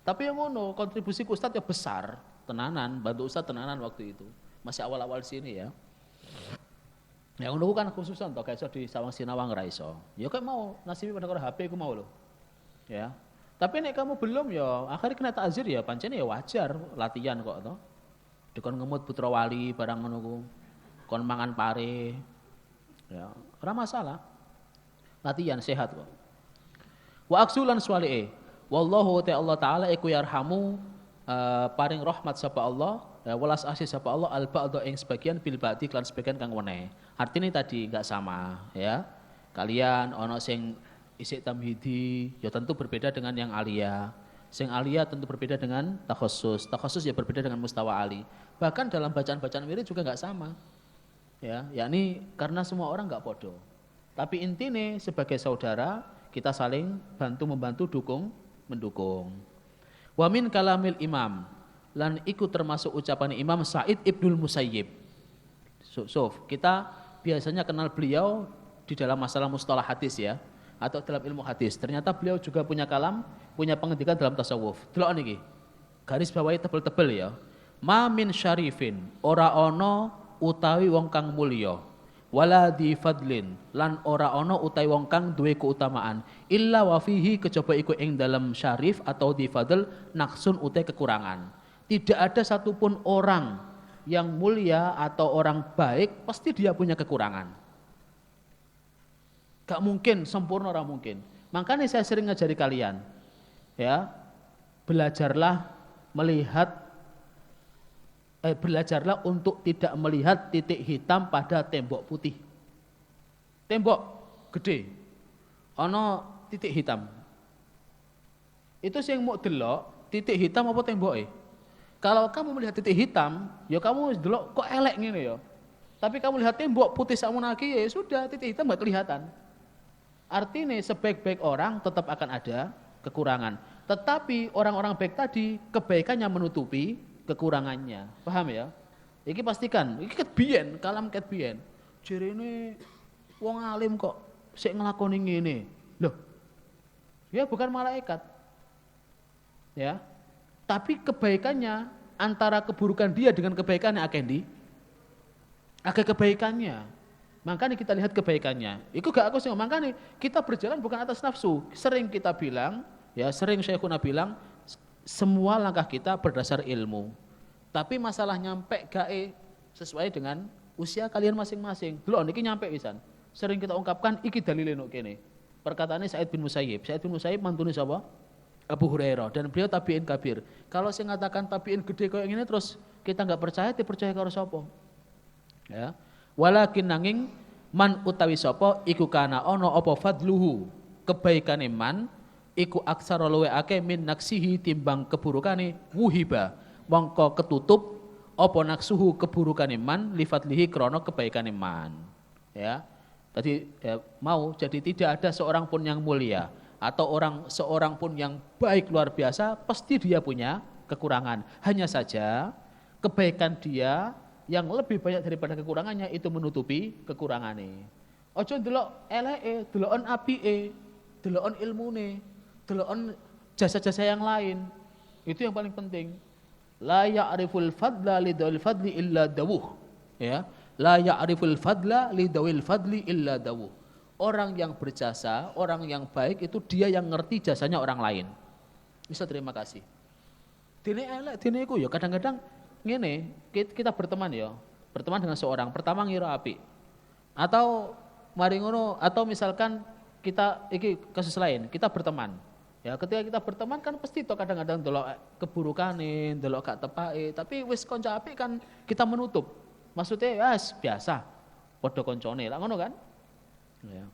Tapi yang ngono kontribusi ku Ustaz ya besar. Tenanan, bantu Ustaz tenanan waktu itu. Masih awal-awal sini ya. Ya ngono kan khususan toh kayak di Sawang Sinawang ra iso. Ya kayak mau nasibi pada HP ku mau loh. Ya. Tapi nek kamu belum ya akhirnya kena takzir ya pancen ya wajar latihan kok toh. Dikon ngemut putra wali barang ngono ku. Kon mangan pare. Ya, ora masalah. Latihan sehat kok. Wa aksulan swali'e. Wallahu ta'ala ta'ala iku yarhamu paring rahmat sapa Allah, welas asih sapa Allah al ba'dha ing sebagian bil ba'di lan sebagian kang weneh. Artine tadi enggak sama ya. Kalian ono sing isik tamhidi ya tentu berbeda dengan yang alia. Sing alia tentu berbeda dengan takhassus. Takhassus ya berbeda dengan mustawa ali. Bahkan dalam bacaan-bacaan wirid juga enggak sama. Ya, yakni karena semua orang enggak podo. Tapi intine sebagai saudara kita saling bantu membantu, dukung mendukung. Wa min kalamil imam lan iku termasuk ucapan Imam Sa'id Ibnul Musayyib. Kita biasanya kenal beliau di dalam masalah mustalah hadis ya, atau dalam ilmu hadis. Ternyata beliau juga punya kalam, punya pengendikan dalam tasawuf. Delok niki. Garis bawahi tebel-tebel ya. Ma min syarifin ora ono utawi wong kang mulya. Wala di fadlin lan ora ono utawi wong kang duwe keutamaan illa wa fihi kejaba iku ing dalam syarif atau di fadl naksun utai kekurangan. Tidak ada satupun orang yang mulia atau orang baik pasti dia punya kekurangan. Gak mungkin sempurna, orang mungkin. Makanya saya sering ngajari kalian ya, belajarlah belajarlah untuk tidak melihat titik hitam pada tembok putih. Tembok gede, ono titik hitam. Itu sih yang mau delok titik hitam apa tembok. Kalau kamu melihat titik hitam, ya kamu delok kok elek ngene ya. Tapi kamu lihat tembok putih sakmono iki ya sudah titik hitam gak kelihatan. Artinya sebaik-baik orang tetap akan ada kekurangan. Tetapi orang-orang baik tadi kebaikannya menutupi kekurangannya. Paham ya? Iki pastikan, iki ket biyen, kalam ket biyen. Jerene wong alim kok sik nglakoni ngene. Loh. Ya bukan malaikat. Ya. Tapi kebaikannya antara keburukan dia dengan kebaikannya akeh kebaikannya. Makanya kita lihat kebaikannya. Iku gak aku sing makanya kita berjalan bukan atas nafsu. Sering kita bilang, ya sering Syekhuna bilang semua langkah kita berdasar ilmu. Tapi masalah nyampe gae sesuai dengan usia kalian masing-masing. Delok niki nyampe pisan. Sering kita ungkapkan iki dalile nok kene. Perkataane Sa'id bin Musayyib. Sa'id bin Musayyib mantune sapa? Abu Hurairah, dan beliau tabi'in kabir. Kalau saya ngatakan tabi'in gede kayak gini terus kita enggak percaya, dipercaya karo sapa? Ya. Walakin nanging man utawi sapa iku kana ana apa fadluhu kebaikane man iku aksara luwe akeh min naksihi timbang keburukane wuhiba mongko ketutup apa naksuhu keburukane man lifadlihi krana kebaikane man. Ya. Tadi ya, mau jadi tidak ada seorang pun yang mulia atau seorang pun yang baik luar biasa pasti dia punya kekurangan. Hanya saja kebaikan dia yang lebih banyak daripada kekurangannya itu menutupi kekurangannya. Ojo ndelok eleke, delokon apike, delokon ilmune, delokon jasa-jasa yang lain. Itu yang paling penting. La ya'riful fadla lidawil fadli illa dawuh. Ya, la ya'riful fadla lidawil fadli illa dawuh. Orang yang berjasa, orang yang baik itu dia yang ngerti jasanya orang lain. Bisa terima kasih. Dene elek, dene iku ya kadang-kadang ngene, kita berteman ya. Berteman dengan seorang, pertama ngira apik. Atau mari ngono, atau misalkan kita iki kasus lain, kita berteman. Ya, ketika kita berteman kan pasti to kadang-kadang delok keburukane, delok gak tepake, tapi wis kanca apik kan kita menutup. Maksudnya ya biasa. Padha kancane, lah ngono kan? Ya.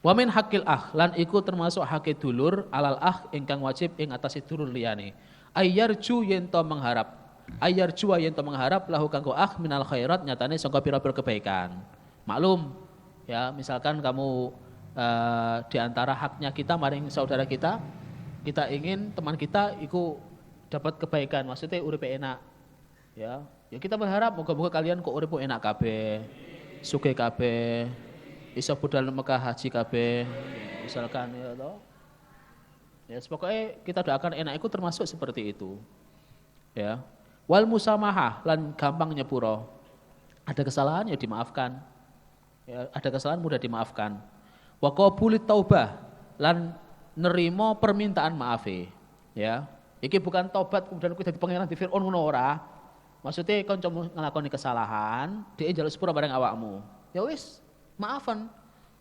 Wa min haqqil lan iku termasuk hake dulur alal ingkang wajib ing atase dulur liyane. Ayyarju yen to mengharap. Ayyarju yen to mengharap lahu kanggo minal khairat nyatane sangka pira-pira kebaikan. Maklum ya, misalkan kamu di antara haknya kita maring saudara kita ingin teman kita iku dapat kebaikan, maksudnya uripe enak. Ya, ya kita berharap moga-moga kalian kok uripe enak kabeh, sugih kabeh, iso budal Mekah haji kabeh, misalkan ya toh. Ya, pokoknya kita doakan enak itu termasuk seperti itu. Ya. Wal musamahah lan gampang nyepuro. Ada kesalahan ya dimaafkan. Ya, ada kesalahan mudah dimaafkan. Wa qabulit taubah lan nerimo permintaan maafe. Ya. Iki bukan tobat kemudian kuwi dadi pangeran di Firaun ngono ora. Maksudnya kancamu nglakoni kesalahan, dhek njaluk sepuro bareng awakmu. Ya wis, maafan.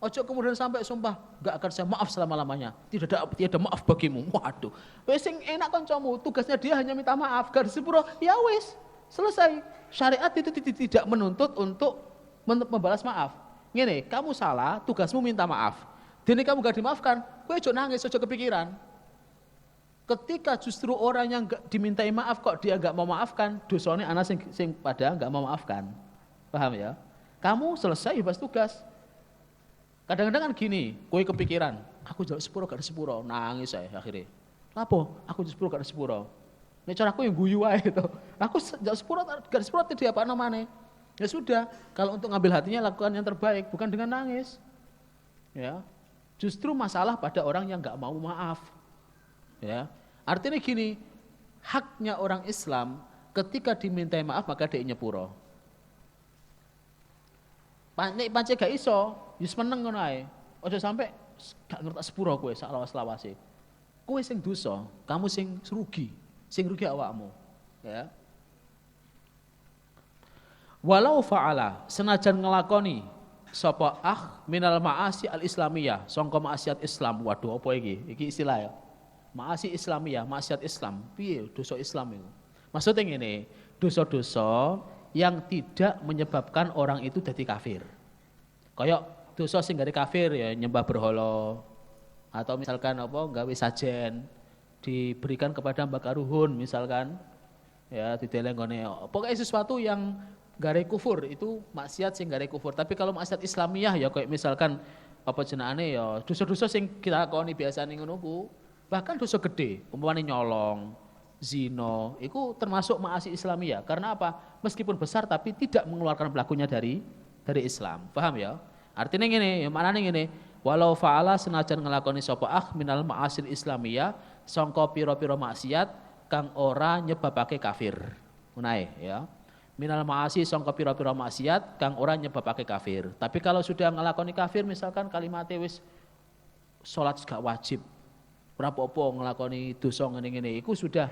Ojo kemudian sampai sumpah enggak akan saya maaf selama-lamanya. Tidak ada maaf bagimu. Waduh. Wis sing enak kancamu, tugasnya dia hanya minta maaf, garis sepuro. Ya wis, selesai. Syariat itu tidak menuntut untuk membalas maaf. Ngene, kamu salah, tugasmu minta maaf. Dene kamu gak dimaafkan, kowe ojo nangis, ojo kepikiran. Ketika justru orang yang gak dimintai maaf kok dia gak mau maafkan, dosanya anak sing padahal gak mau maafkan. Paham ya? Kamu selesai bebas tugas. Kadang-kadang kan gini, kowe kepikiran, aku jaluk sepuro gak ada sepuro, nangis saya akhirnya. Lapo? Aku jaluk sepuro gak ada sepuro. Nek caraku yang guyu wae gitu. Aku jaluk sepuro gak ada sepuro tidak apa namanya. Ya sudah, kalau untuk ngambil hatinya lakukan yang terbaik, bukan dengan nangis. Ya, justru masalah pada orang yang nggak mau maaf. Ya, artinya gini, haknya orang Islam ketika dimintai maaf maka dia nyepuro. Nek pancen gak iso, wis meneng ngono ae. Aja sampe gak ngerti sepuro kowe sak lawas-lawase. Kowe sing dosa, kamu sing rugi awakmu. Ya. Walau fa'ala senajan ngelakoni sapa minal ma'asi al-islamiyah, sangka maksiat Islam. Waduh apa iki? Iki istilah ya. Ma'asi islamiyah, maksiat Islam. Piye dosa Islam itu? Maksudnya ngene, dosa-dosa yang tidak menyebabkan orang itu jadi kafir. Kayak dosa sing gare kafir ya nyembah berhala atau misalkan apa gawe sajen diberikan kepada Mbak Karuhun misalkan ya dideleng ngene. Pokoknya sesuatu yang gare kufur itu maksiat sing gare kufur. Tapi kalau maksiat Islamiyah ya kayak misalkan apa jenenge ya dosa-dosa sing kita lakoni biasane ngono ku, bahkan dosa gede, umpamane nyolong, zina, itu termasuk maasi Islamiyah. Karena apa? Meskipun besar tapi tidak mengeluarkan pelakunya dari Islam. Paham ya? Artinya ngene, maknane ngene, walau fa'ala senajan ngelakoni sapa minal ma'asil Islamiyah, sangka pira-pira maksiat kang ora nyebabake kafir. Ngono ya. Minal ma'asi sangka pira-pira maksiat kang ora nyebabake kafir. Tapi kalau sudah ngelakoni kafir misalkan kalimatnya wis salat gak wajib. Ora apa-apa ngelakoni dosa ngene-ngene iku sudah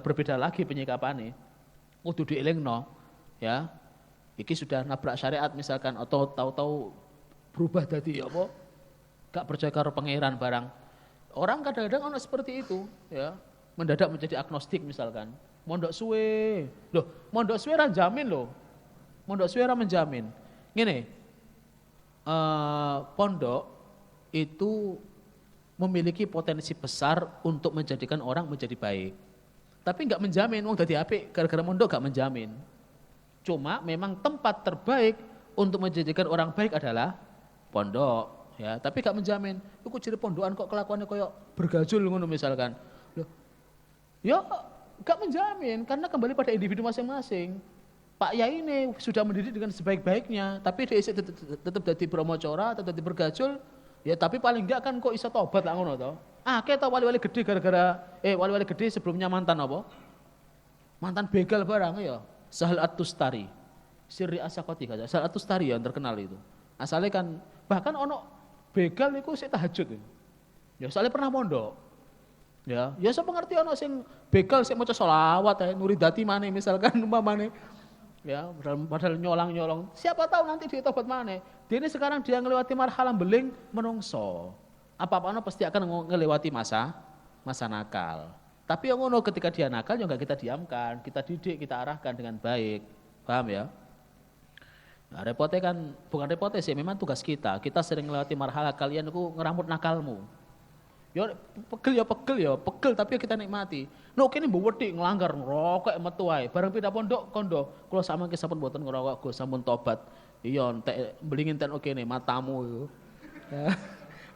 berbeda lagi penyikapannya. Kudu dielingno ya. Iki sudah nabrak syariat misalkan atau tahu-tahu berubah jadi apa? Gak percaya karo pangeran barang. Orang kadang-kadang ono seperti itu ya. Mendadak menjadi agnostik misalkan. Mondok suwe. Loh, mondok suwe ra jamin loh. Mondok suwe ra menjamin. Ngene. Pondok itu memiliki potensi besar untuk menjadikan orang menjadi baik. Tapi enggak menjamin wong dadi apik gara-gara mondok enggak menjamin. Cuma memang tempat terbaik untuk menjadikan orang baik adalah pondok, ya. Tapi enggak menjamin. Iku ciri pondokan kok kelakuannya koyo bergajul ngono misalkan. Loh, ya enggak menjamin karena kembali pada individu masing-masing. Pak Yai ini sudah mendidik dengan sebaik-baiknya, tapi dia tetap jadi brahmacora, tetap jadi bergajul. Ya tapi paling enggak kan kok iso tobat lah ngono to. Kita wali-wali gede gara-gara wali-wali gede sebelumnya mantan apa? Mantan begal barang ya. Sahal At-Tustari. Sirri Asaqati kaca. Sahal At-Tustari yang terkenal itu. Asalnya kan bahkan ono begal iku sik tahajud. Ya soalnya pernah mondok. Ya sapa ngerti ana sing begal sik maca selawat ae nuridati maneh misalkan umpamane. Ya, padahal nyolong-nyolong. Siapa tahu nanti dia tobat maneh. Dene sekarang dia ngelewati marhalah beling menungso. Apa-apa pasti akan ngelewati masa nakal. Tapi yang ngono ketika dia nakal ya enggak kita diamkan, kita didik, kita arahkan dengan baik. Paham ya? Nah, repotnya kan bukan repotnya sih, memang tugas kita. Kita sering melewati marhalah kalian itu ngerambut nakalmu. Ya pegel tapi kita nikmati. No kene mbok wedi nglanggar ngerokok metu wae. Bareng pindah pondok kondo, kula samangke sampun mboten ngerokok, Gus sampun tobat. Iya entek belingin ten kene matamu iku.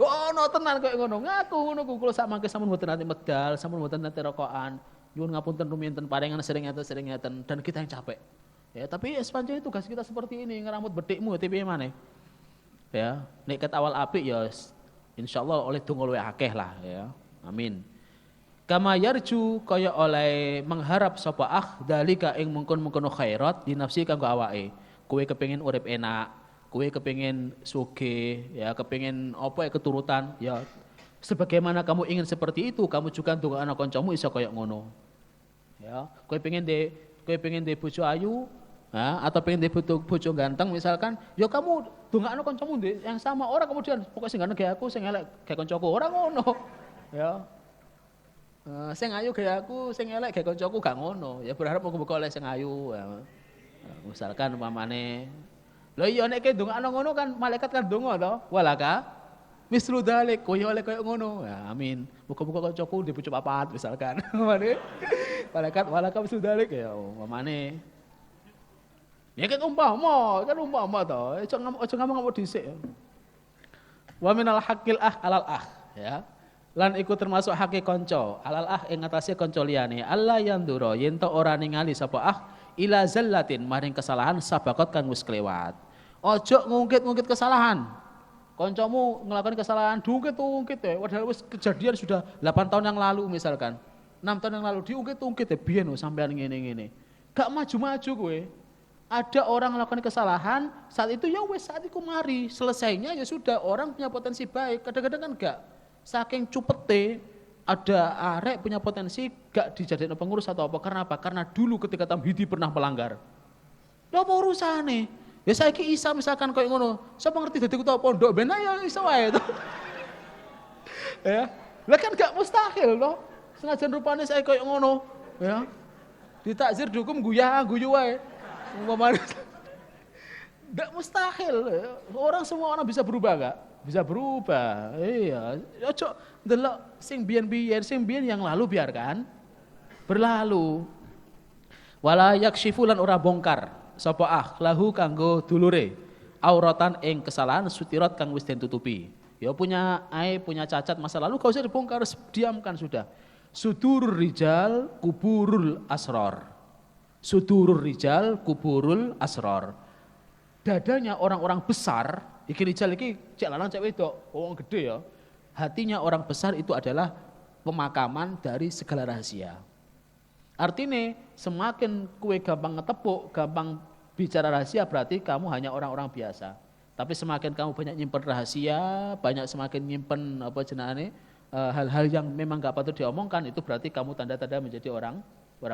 Oh, no tenan koyo ngono. Ngaku ngono kula samangke sampun mboten nate medal, sampun mboten nate rokokan. Nyuwun ngapunten rumiyin paringan sering ngeten dan kita yang capek. Ya, tapi sepanjang tugas kita seperti ini, ngeramut bedikmu piye maneh. Ya, nek ket awal apik ya insyaallah oleh donga luwih akeh lah ya. Amin. Kama yarju kaya oleh mengharap sapa dalika ing mungkon-mungkon khairat di nafsi kanggo awake. Kowe kepengin urip enak, kowe kepengin sugih, ya kepengin apa ya keturutan, ya sebagaimana kamu ingin seperti itu, kamu juga ndongakno kancamu iso kaya ngono. Ya, kowe pengen de bojo ayu, atau pengen de bojo ganteng misalkan, ya kamu dongakno kancamu yang sama, ora kemudian pokoknya sing ganteng kayak aku, sing elek kayak kancaku, ora ngono. Ya. Sing ayu kayak aku, sing elek kayak kancaku gak ngono. Ya berharap muga-muga oleh sing ayu. Ya. Misalkan umpamane lho iya nek ke dongakno ngono kan malaikat kan donga to, walaka mislu dzalik koyo oleh koyo ngono. Ya amin. Muga-muga kancaku di bojo papat misalkan. Malaikat walaka mislu dzalik ya umpamane. Ya kan umpama to. Aja ngomong dhisik. Wa minal haqqil alal ya. Lan iku termasuk hake kanca, alal ing atase kanca liyane. Allah yandura yen to ora ningali sapa ila zallatin maring kesalahan sabakot kang wis kelewat. Ojo ngungkit-ngungkit kesalahan. Kancamu nglakoni kesalahan diungkit-ungkit ya. Padahal wis kejadian sudah 8 tahun yang lalu misalkan. 6 tahun yang lalu diungkit-ungkit ya biyen sampean ngene-ngene. Gak maju-maju kowe. Ada orang melakukan kesalahan, saat itu ya wes saat itu mari, selesainya ya sudah, orang punya potensi baik, kadang-kadang kan enggak. Saking cupete, ada arek punya potensi gak dijadikan pengurus atau apa, karena apa? Karena dulu ketika Tamhidi pernah melanggar. Lha apa urusane? Ya saiki isa misalkan koyo ngono, sapa ngerti dadi ketua pondok ben ya iso wae to. Ya, lah kan gak mustahil loh. Senajan rupane saya koyo ngono, ya. Ditakzir dihukum guyu wae. Umpamanya enggak mustahil. Orang semua orang bisa berubah enggak? Bisa berubah. Iya, ojo ndelok sing biyen yang lalu biarkan berlalu. Wala yakshifu lan ora bongkar sapa lahu kanggo dulure auratan ing kesalahan sutirat kang wis den tutupi. Ya punya cacat masa lalu gak usah dibongkar, diamkan sudah. Sudurur rijal kuburul asrar. Sudurur rijal kuburul asrar. Dadanya orang-orang besar, iki rijal iki cek lanang cek wedok, wong gede ya. Hatinya orang besar itu adalah pemakaman dari segala rahasia. Artinya semakin kue gampang ngetepuk, gampang bicara rahasia berarti kamu hanya orang-orang biasa. Tapi semakin kamu banyak nyimpen rahasia, semakin nyimpen hal-hal yang memang gak patut diomongkan, itu berarti kamu tanda-tanda menjadi orang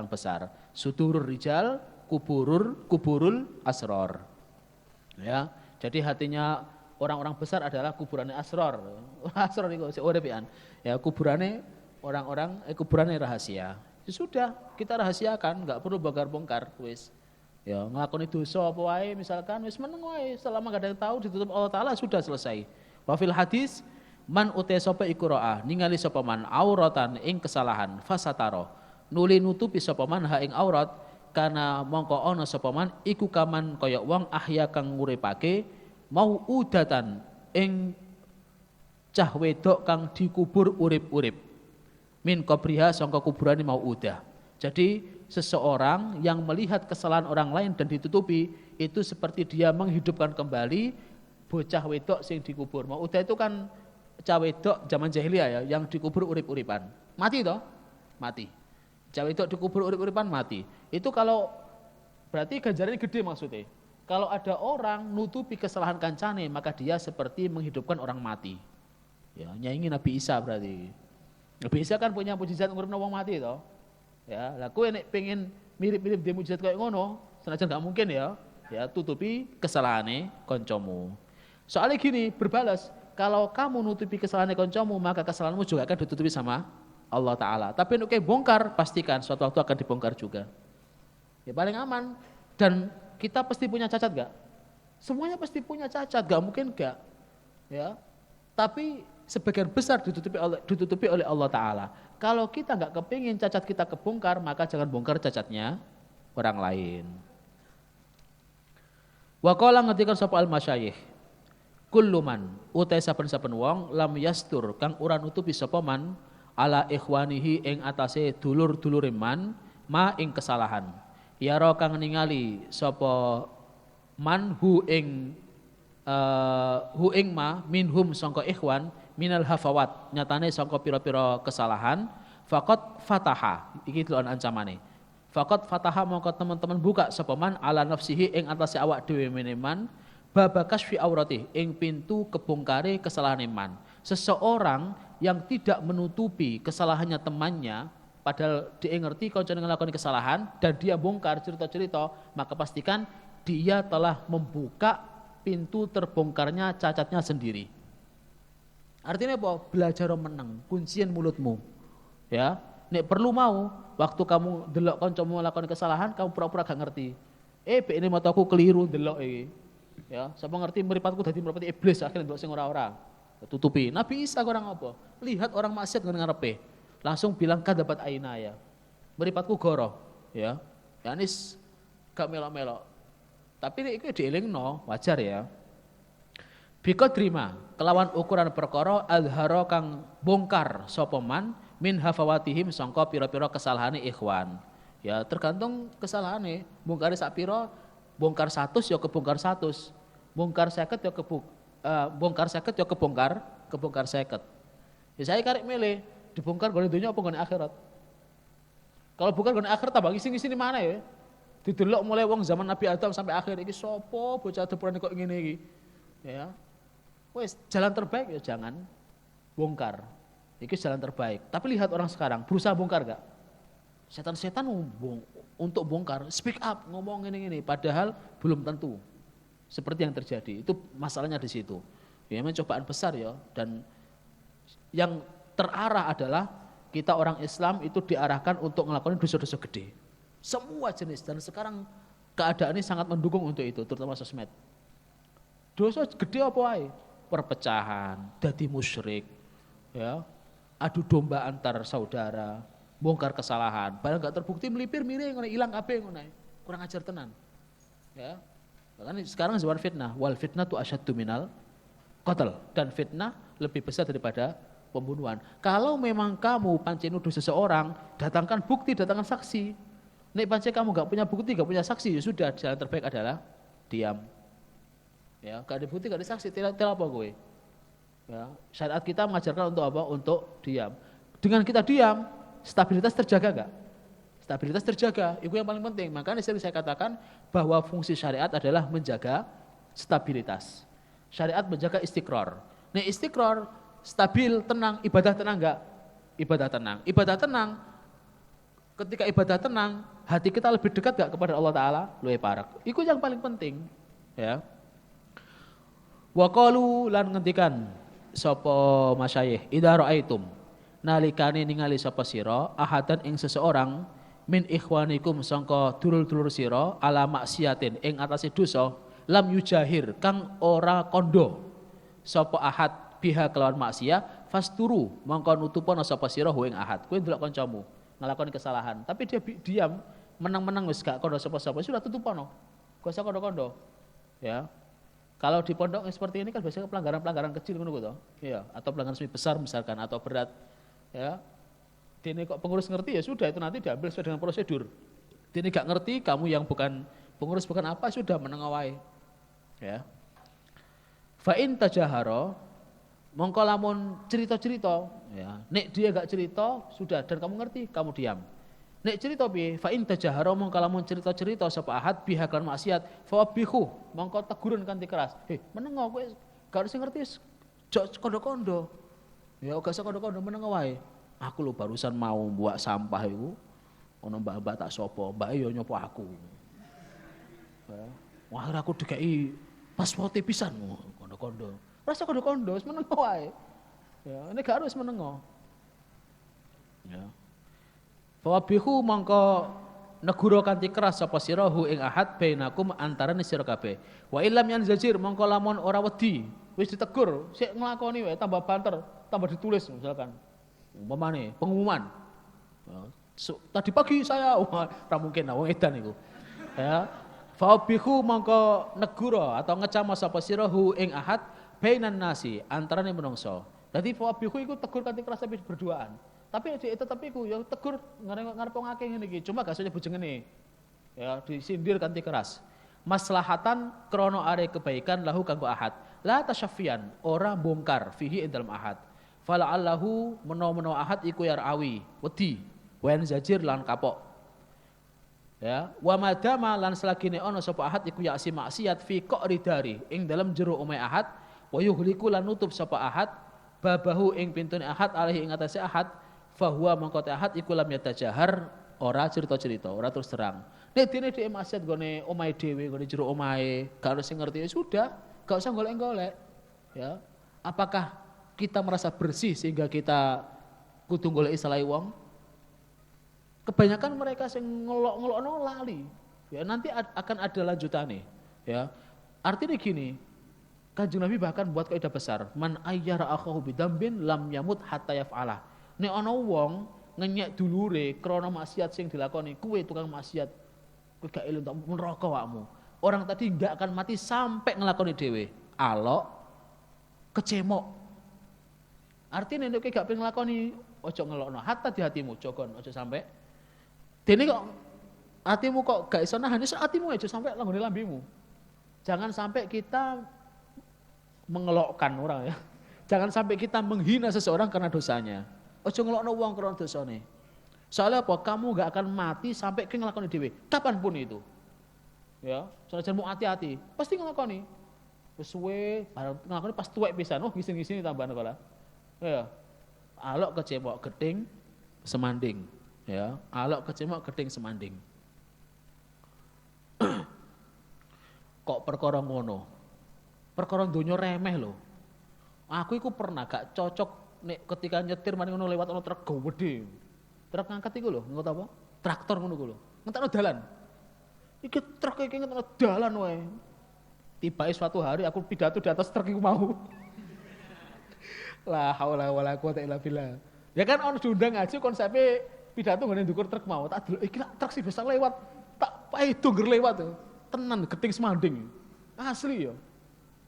besar. Sudurur rijal kuburul asror. Ya, jadi hatinya orang-orang besar adalah kuburannya asror. Asror itu si orepian. Ya, kuburannya kuburannya rahasia. Ya sudah, kita rahasiakan, enggak perlu bongkar-bongkar wis. Ya, nglakoni dosa apa wae misalkan wis meneng wae, selama gak ada yang tahu ditutup Allah taala sudah selesai. Wa fil hadis man uta sapa iku ra'a ningali sapa man auratan ing kesalahan fasataro nuli nutupi sapa man ha ing aurat kana mongko ana sapa man iku kaman kaya wong ahya kang nguripake mau udatan ing cah wedok kang dikubur urip-urip min qabriha sangka kuburane mau udah. Jadi seseorang yang melihat kesalahan orang lain dan ditutupi itu seperti dia menghidupkan kembali bocah wedok sing dikubur. Mau udah itu kan cah wedok zaman jahiliyah ya yang dikubur urip-uripan. Mati toh? Mati. Cah wedok dikubur urip-uripan mati. Itu kalau berarti ganjarannya gede maksudnya. Kalau ada orang nutupi kesalahan kancane maka dia seperti menghidupkan orang mati. Ya, nyaingi Nabi Isa berarti. Bisa kan punya mukjizat nguripno wong mati to. Ya, lah kowe nek pengen mirip-mirip dia mukjizat kayak ngono, senajan gak mungkin ya. Ya tutupi kesalahannya koncomu. Soalnya gini, berbalas, kalau kamu nutupi kesalahannya koncomu, maka kesalahanmu juga akan ditutupi sama Allah Ta'ala. Tapi untuk kayak bongkar, pastikan suatu waktu akan dibongkar juga. Ya paling aman. Dan kita pasti punya cacat gak? Semuanya pasti punya cacat, gak mungkin gak. Ya, tapi sebagian besar ditutupi oleh Allah Ta'ala. Kalau kita gak kepingin cacat kita kebongkar, maka jangan bongkar cacatnya orang lain. Wa qala ngetikan sapa al-masyayikh, kullu man utai saben-saben wong lam yastur kang ora nutupi sapa man ala ikhwanihi ing atase dulur-dulure man ma ing kesalahan. Ya ro kang ningali sapa man hu ing ma minhum sangka ikhwan minal hafawat nyatane sangka pira-pira kesalahan faqat fataha iki delon ancamane. Faqat fataha mongko teman-teman buka sapa man ala nafsihi ing atase awak dhewe meneman baba kasfi aurati ing pintu kebongkare kesalahan man. Seseorang yang tidak menutupi kesalahannya temannya padahal dia ngerti kancane nglakoni kesalahan dan dia bongkar cerita-cerita, maka pastikan dia telah membuka pintu terbongkarnya cacatnya sendiri. Artinya apa? Belajar menang, kuncian mulutmu. Ya, nek perlu mau waktu kamu delok kancamu nglakoni kesalahan, kamu pura-pura gak ngerti. Ini mataku keliru delok iki. Ya, sapa ngerti mripatku dadi mripat iblis akhirnya delok sing ora-ora. Tutupi. Nabi Isa orang apa? Lihat orang maksiat dengan ngarepe. Langsung bilang kadabat ainaya. Mripatku goro, ya. Yanis gak melok-melok. Tapi iki dielingno, wajar ya. Biko terima kelawan ukuran perkara azhara kang bongkar sapa man min hafawatihim sangka pira-pira kesalahane ikhwan. Ya tergantung kesalahane, bongkar sak pira, bongkar 100 ya kebongkar 100. Bongkar 50 ya bongkar 50 ya kebongkar 50. Ya saya karek milih dibongkar gone dunya apa gone akhirat. Kalau bukan gone akhirat tambah ngisi-ngisi di mana ya? Didelok mulai wong zaman Nabi Adam sampai akhir iki sapa bocah depuran kok ngene iki. Ya. Wes jalan terbaik ya jangan bongkar. Itu jalan terbaik. Tapi lihat orang sekarang berusaha bongkar gak? Setan-setan untuk bongkar, speak up, ngomong ini padahal belum tentu. Seperti yang terjadi. Itu masalahnya di situ. Ya memang cobaan besar ya dan yang terarah adalah kita orang Islam itu diarahkan untuk melakukan dosa-dosa gede. Semua jenis dan sekarang keadaan ini sangat mendukung untuk itu, terutama sosmed. Dosa gede apa wae? Perpecahan, dadi musyrik, ya, adu domba antar saudara, bongkar kesalahan, padahal nggak terbukti melipir miring, hilang kabeh ngono, kurang ajar tenan, ya. Bahkan sekarang zaman fitnah, wal fitnah tu asyaddu minal qatl dan fitnah lebih besar daripada pembunuhan. Kalau memang kamu pancen nuduh seseorang, datangkan bukti, datangkan saksi. Nek pancen kamu nggak punya bukti, nggak punya saksi, ya sudah jalan terbaik adalah diam. Ya, gak ada bukti, gak ada saksi, tel apa gue? Ya, syariat kita mengajarkan untuk apa? Untuk diam. Dengan kita diam, stabilitas terjaga gak? Stabilitas terjaga, itu yang paling penting. Makanya sering saya katakan bahwa fungsi syariat adalah menjaga stabilitas. Syariat menjaga istiqrar. Nih istiqrar, stabil, tenang, ibadah tenang gak? Ibadah tenang. Ibadah tenang, ketika ibadah tenang, hati kita lebih dekat gak kepada Allah Ta'ala? Luwih parek. Itu yang paling penting. Ya. Wa qalu lan ngendikan sapa masyayikh idza raaitum nalikane ningali sapa sira ahadan ing seseorang min ikhwanikum sangka dulur-dulur sira ala maksiatin ing atase dosa lam yujahir kang ora kondo sapa ahad biha kelawan maksiat fasturu mongko nutupono sapa sira ing ahad kowe ndelok kancamu nglakoni kesalahan tapi dia diam menang-menang wis gak kondo sapa-sapa sudah tutupono gak usah kondo-kondo ya. Kalau di pondok seperti ini kan biasanya pelanggaran-pelanggaran kecil ngono to. Iya, atau pelanggaran lebih besar misalkan atau berat. Ya. Dene kok pengurus ngerti ya sudah itu nanti diambil sesuai dengan prosedur. Dene gak ngerti kamu yang bukan pengurus bukan apa sudah meneng wae. Ya. Fa in tajahara mongko lamun cerita-cerita ya. Nek dia gak cerita sudah dan kamu ngerti kamu diam. Nek cerita piye? Fa in tajahara mongko lamun cerita-cerita sapa ahad biha kan maksiat fa bihu mongko teguran kanthi keras. Menengo kowe gak harus ngerti jok kondo-kondo. Ya gak usah kondo-kondo menengo wae. Aku lho barusan mau buat sampah iku ono mbak-mbak tak sapa, mbak yo nyopo aku. Ya. Wah, akhirnya aku dikai pasporte pisan kondo-kondo. Rasa kondo-kondo wis meneng wae. Ya, ini gak harus menengo. Ya. Fawabihu mongko negura kanthi keras sapa sira hu ing ahad bainakum antarané sira kabeh. Wa illam yanzajir mongko lamun ora wedi, wis ditegur, sik nglakoni wae tambah banter, tambah ditulis misalkan. Umpamane pengumuman. Ya, tadi pagi saya ora mungkin wong edan iku. Ya. Fawabihu mongko negura atau ngecama sapa sira hu ing ahad bainan nasi antarané menungso. Dadi fawabihu iku tegur kanthi keras tapi berduaan. Tapi tetep iku ya tegur ngarep wong akeh ngene iki. Cuma gak usah nyebut jengene. Ya disindir kanthi keras. Maslahatan krono are kebaikan lahu kanggo ahad. La tasyafian ora bongkar fihi ing dalam ahad. Fala allahu menawa ahad iku yarawi, wedi, wen zajir lan kapok. Ya, wa madama lan selagine ana sapa ahad iku yaksi maksiat fi qa'ri dari ing dalam jero omahe ahad wa yuhliku lan nutup sapa ahad babahu ing pintune ahad alaihi ing atase ahad fahuwa mangko ahad iku lam yatajahar ora cerita-cerita ora terus terang nek dene dhek maksiat gone omahe dhewe gone jero omahe gak ono sing ngerti ya sudah gak usah golek-golek ya apakah kita merasa bersih sehingga kita kudu golek salah wong. Kebanyakan mereka yang ngelok-ngelokno lali. Ya, nanti akan ada lanjutannya. Ya. Artinya gini, Kanjeng Nabi bahkan buat kaidah besar, man ayyara akhahu bidambin lam yamut hatta yaf'alah. Nek ana wong ngenyek dulure krana maksiat sing dilakoni, kuwe tukang maksiat. Kowe gak eling tak neraka awakmu. Orang tadi enggak akan mati sampai ngelakoni dhewe. Alok kecemok. Artinya nek kowe gak pengen nglakoni ojo ngelokno hatta di hatimu, jogon ojo sampai dene kok hatimu kok gak iso nahan, iso hatimu aja sampai langgone lambemu. Jangan sampai kita mengelokkan orang ya. Jangan sampai kita menghina seseorang karena dosanya. Ojo ngelokno wong karena dosane. Soalnya apa? Kamu gak akan mati sampai ke ngelakoni dhewe. Kapanpun itu. Ya, soalnya mau hati-hati, pasti ngelakoni. Wis suwe, bareng ngelakoni pas tuwek pisan. Oh, ngisin-ngisini tambahan kala. Ya. Alok kecemok geding semanding. Ya, alok kecemok geding semanding. Kok perkara ngono? Perkara donya remeh lho. Aku iku pernah gak cocok nek ketika nyetir mari ngono lewat ono truk gede. Truk ngangkat iku lho, ngangkat apa? Traktor ngono iku lho. Ngentekno dalan. Iki truk iki ngentekno dalan wae. Tiba suatu hari aku pidato di atas truk iku mau. La haula wala quwata illa billah. Ya kan ono diundang ngaji konsepnya pidato ngene ndukur truk mau. Tak delok iki truk sih bisa lewat. Tak paido ngger lewat tuh. Tenan geting semanding. Asli ya.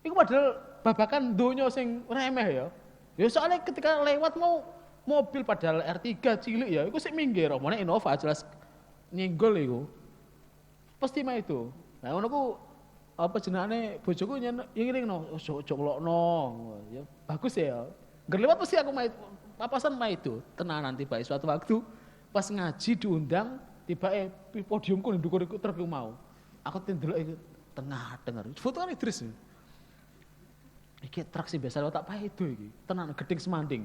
Iku padahal babakan donya sing remeh ya. Ya soalnya ketika lewat mau mobil padahal R3 cilik ya, iku sik minggir, omone Innova jelas nyenggol iku. Pasti mah itu. Nah ngono ku apa jenenge bojoku ngiringno, ojo ngelokno. Ya bagus ya. Ngger lewat pasti aku mah papasan mah itu. Tenanan tiba suatu waktu pas ngaji diundang tiba podiumku ndukur truk mau. Aku tindelok iku tengah denger. Foto kan Idris. Iki truk sih biasa lewat tak paido iki. Tenan gedeng semanding.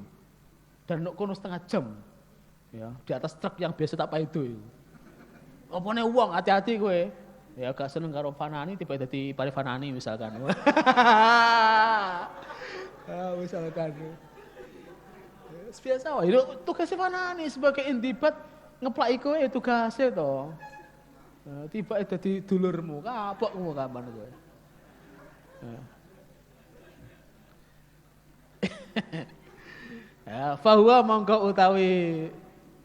Dan nek kono setengah jam. Ya, di atas truk yang biasa tak paido iku. Opone wong hati-hati kowe. Ya gak seneng karo Fanani tiba dadi pare Fanani misalkan. Misalkan. Biasa wae tugasnya Fanani sebagai indibat ngeplaki kowe tugasnya to. Tiba dadi dulurmu, kapokmu kapan kowe. Ya, fahuwa mongko utawi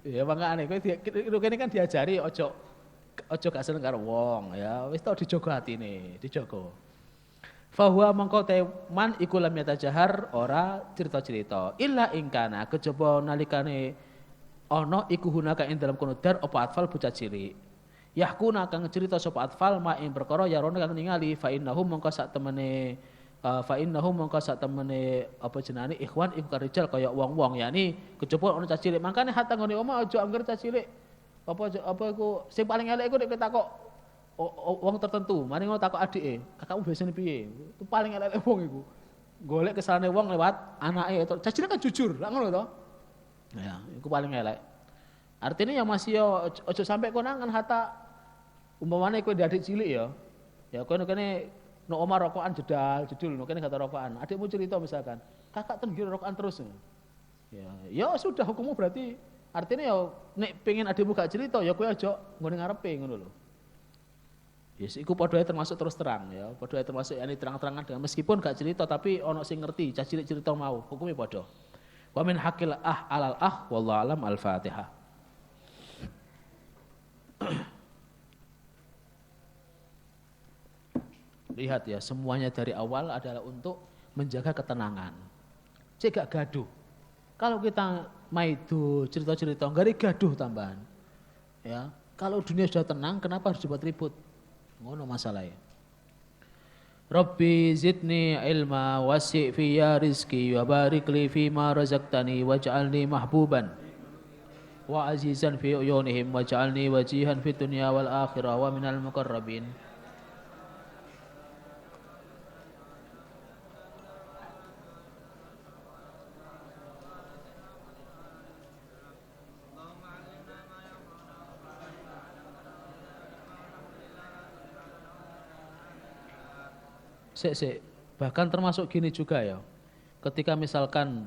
ya mangkane kowe kene kan diajari ojo gak seneng karo wong ya wis tau dijogo atine, dijogo. Fahuwa mongko te man iku lam yatajahar ora cerita-cerita illa ingkana kejaba nalikane ana iku hunaka ing dalam kono dar apa atfal bocah cilik. Yahkuna kang cerita sapa atfal ma ing perkara yarone kang ningali fa innahum mongko sak temene apa jenenge ikhwan iku karijal kaya wong-wong yakni kejaba ana cah cilik mangkane hatta ngene omah aja angger cah cilik apa iku sing paling elek iku nek takok wong tertentu mari ngono takok adike kakakmu biasane piye itu paling elek wong iku golek kesalahane wong lewat anake cah cilik kan jujur lak ngono to Ya, itu paling elek. Artinya ya masih yo ojo sampai konangan hatta umpamane kowe adik cilik ya. Ya kowe kene no omah rokokan jedul no kene gak tau rokokan. Adikmu cerita misalkan, "Kakak ten rokokan terus." Ya sudah hukummu berarti artinya ya nek pengen adikmu gak cerita ya kowe aja nggone ngarepe ngono lho. Yes, iku padha termasuk terus terang ya, padha termasuk yani terang-terangan dengan meskipun gak cerita tapi ono sing ngerti, cah cilik cerita mau, hukumnya padha. Wa min haqqil alal wallahu alam al-Fatihah. Lihat ya, semuanya dari awal adalah untuk menjaga ketenangan. Cek gak gaduh. Kalau kita maido cerita-cerita, gak ada gaduh tambahan. Ya, kalau dunia sudah tenang, kenapa harus dibuat ribut? Ngono masalahnya. Rabbi zidni ilma wasi' fiyya rizki wa barik li fima razaqtani waj'alni mahbuban wa azizan fi uyunihim waj'alni wajihan fid dunya wal akhirah wa minal muqarrabin. Sik. Bahkan termasuk gini juga ya. Ketika misalkan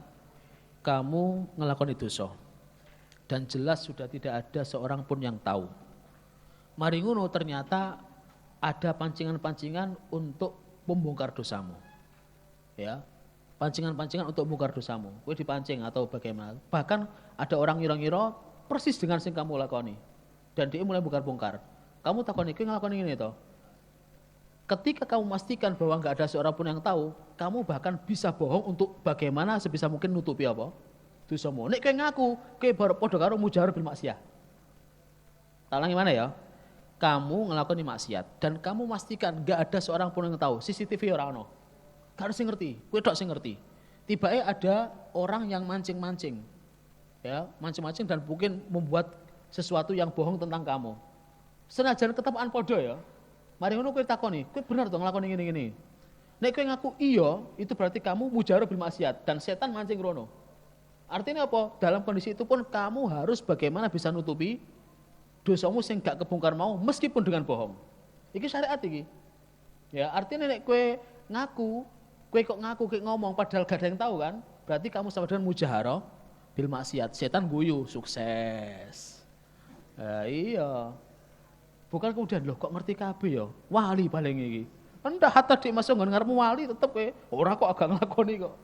kamu ngelakoni dosa dan jelas sudah tidak ada seorang pun yang tahu. Mari ngono ternyata ada pancingan-pancingan untuk membongkar dosamu. Ya. Pancingan-pancingan untuk membongkar dosamu. Kowe dipancing atau bagaimana? Bahkan ada orang ngira-ngira persis dengan sing kamu lakoni. Dan dia mulai bongkar-bongkar. Kamu takoni kowe nglakoni ngene to? Ketika kamu memastikan bahwa nggak ada seorang pun yang tahu, kamu bahkan bisa bohong untuk bagaimana sebisa mungkin nutupi apa? Dosamu. Nek kowe ngaku, kowe baru padha karo mujar bil maksiat. Talangi mana ya? Kamu ngelakoni maksiat dan kamu memastikan nggak ada seorang pun yang tahu. CCTV ora ono. Gak ada sing ngerti, kowe tok sing ngerti. Tiba-tiba ada orang yang mancing-mancing. Ya, mancing-mancing dan mungkin membuat sesuatu yang bohong tentang kamu. Senajan ketepaan podo ya. Mari ngono kowe takoni, kowe bener to nglakoni ngene-ngene. Nek kowe ngaku iya, itu berarti kamu mujarab bil maksiat dan setan mancing rono. Artinya apa? Dalam kondisi itu pun kamu harus bagaimana bisa nutupi dosamu sing gak kebongkar mau meskipun dengan bohong. Iki syariat iki. Ya, artinya nek kowe ngaku, kowe kok ngaku kowe ngomong padahal gak ada yang tahu kan? Berarti kamu sama dengan mujaharah bil maksiat. Setan guyu, sukses. Iya. Bukan kemudian loh kok ngerti kabeh ya. Wali paling iki. Endah hatta dik masuk ngarepmu wali tetep kowe ora kok agak nglakoni kok.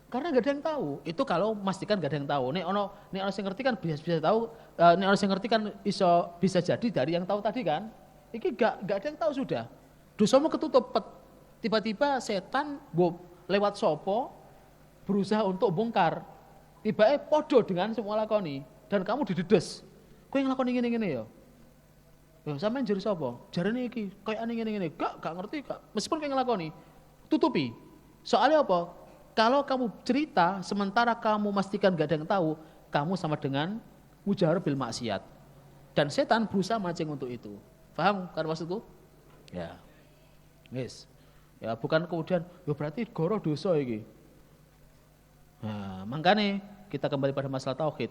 Karena gak ada yang tahu. Itu kalau memastikan gak ada yang tahu. Nek ono sing ngerti kan bisa tahu, nek ono sing ngerti kan bisa jadi dari yang tahu tadi kan. Iki gak ada yang tahu sudah. Dosamu ketutup. Tiba-tiba setan lewat sopo berusaha untuk bongkar. Tiba-tiba podo dengan semua lakoni dan kamu didedes. Kowe nglakoni ngene-ngene ya. Ya sampean jare sapa? Jarene iki, kayane ngene-ngene. Gak ngerti, gak. Meskipun kowe nglakoni, tutupi. Soalnya apa? Kalau kamu cerita sementara kamu memastikan gak ada yang tahu, kamu sama dengan mujarab bil maksiat. Dan setan berusaha mancing untuk itu. Paham kan maksudku? Ya. Yes. Ya bukan kemudian, ya berarti goro dosa iki. Nah, makanya kita kembali pada masalah tauhid.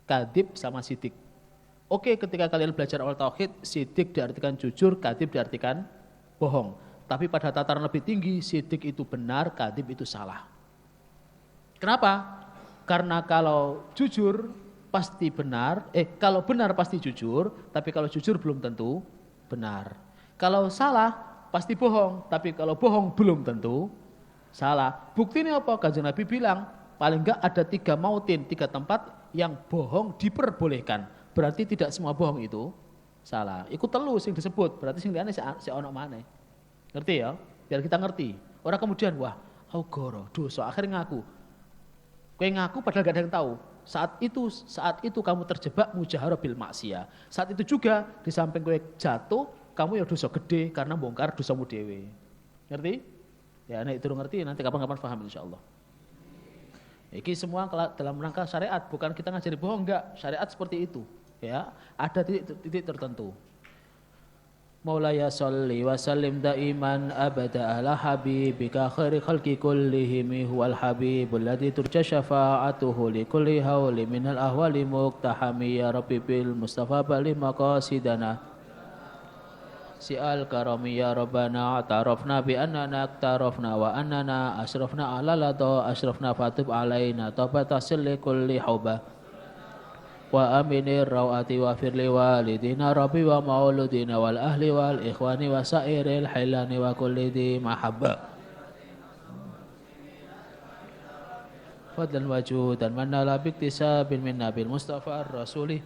Kadib sama sidik. Oke, ketika kalian belajar awal tauhid, sidik diartikan jujur, kadib diartikan bohong. Tapi pada tataran lebih tinggi, sidik itu benar, kadib itu salah. Kenapa? Karena kalau jujur pasti benar, kalau benar pasti jujur, tapi kalau jujur belum tentu benar. Kalau salah pasti bohong, tapi kalau bohong belum tentu salah. Buktinya apa? Kanjeng Nabi bilang, paling enggak ada 3 mautin, 3 tempat yang bohong diperbolehkan. Berarti tidak semua bohong itu salah. Iku telu sing disebut, berarti sing liyane sik ono maneh. Ngerti ya? Biar kita ngerti. Orang kemudian wah, aku goro, dosa, akhirnya ngaku. Kowe ngaku padahal gak ada yang tahu. Saat itu kamu terjebak mujaharah bil maksiyah. Saat itu juga di samping kowe jatuh, kamu ya dosa gede karena bongkar dosamu dhewe. Ngerti? Ya nek itu ngerti nanti kapan-kapan paham insyaallah. Iki semua dalam rangka syariat, bukan kita ngajari bohong, enggak. Syariat seperti itu. Ya, ada titik tertentu. مولاي صل وسلم دائما أبدا على حبيبك خير خلق كلهم هو الحبيب الذي ترجى شفاعته لكل هول من الأهوال مقتحم يا ربي بالمصطفى بل مقاصدنا سئال كرم يا ربنا اعترفنا بأننا اقترفنا وأننا أشرفنا على لدى أشرفنا فتب علينا توبة لكل حبة وأمن الروعة وفر لوالدنا ربي ومولودنا والأهل والإخوان وسائر الحلان وكل ذي محبة فضلا وجودا من نال باكتساب من نبي المصطفى الرسول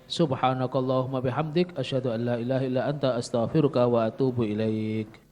سبحانك اللهم بحمدك أشهد أن لا إله إلا أنت أستغفرك وأتوب إليك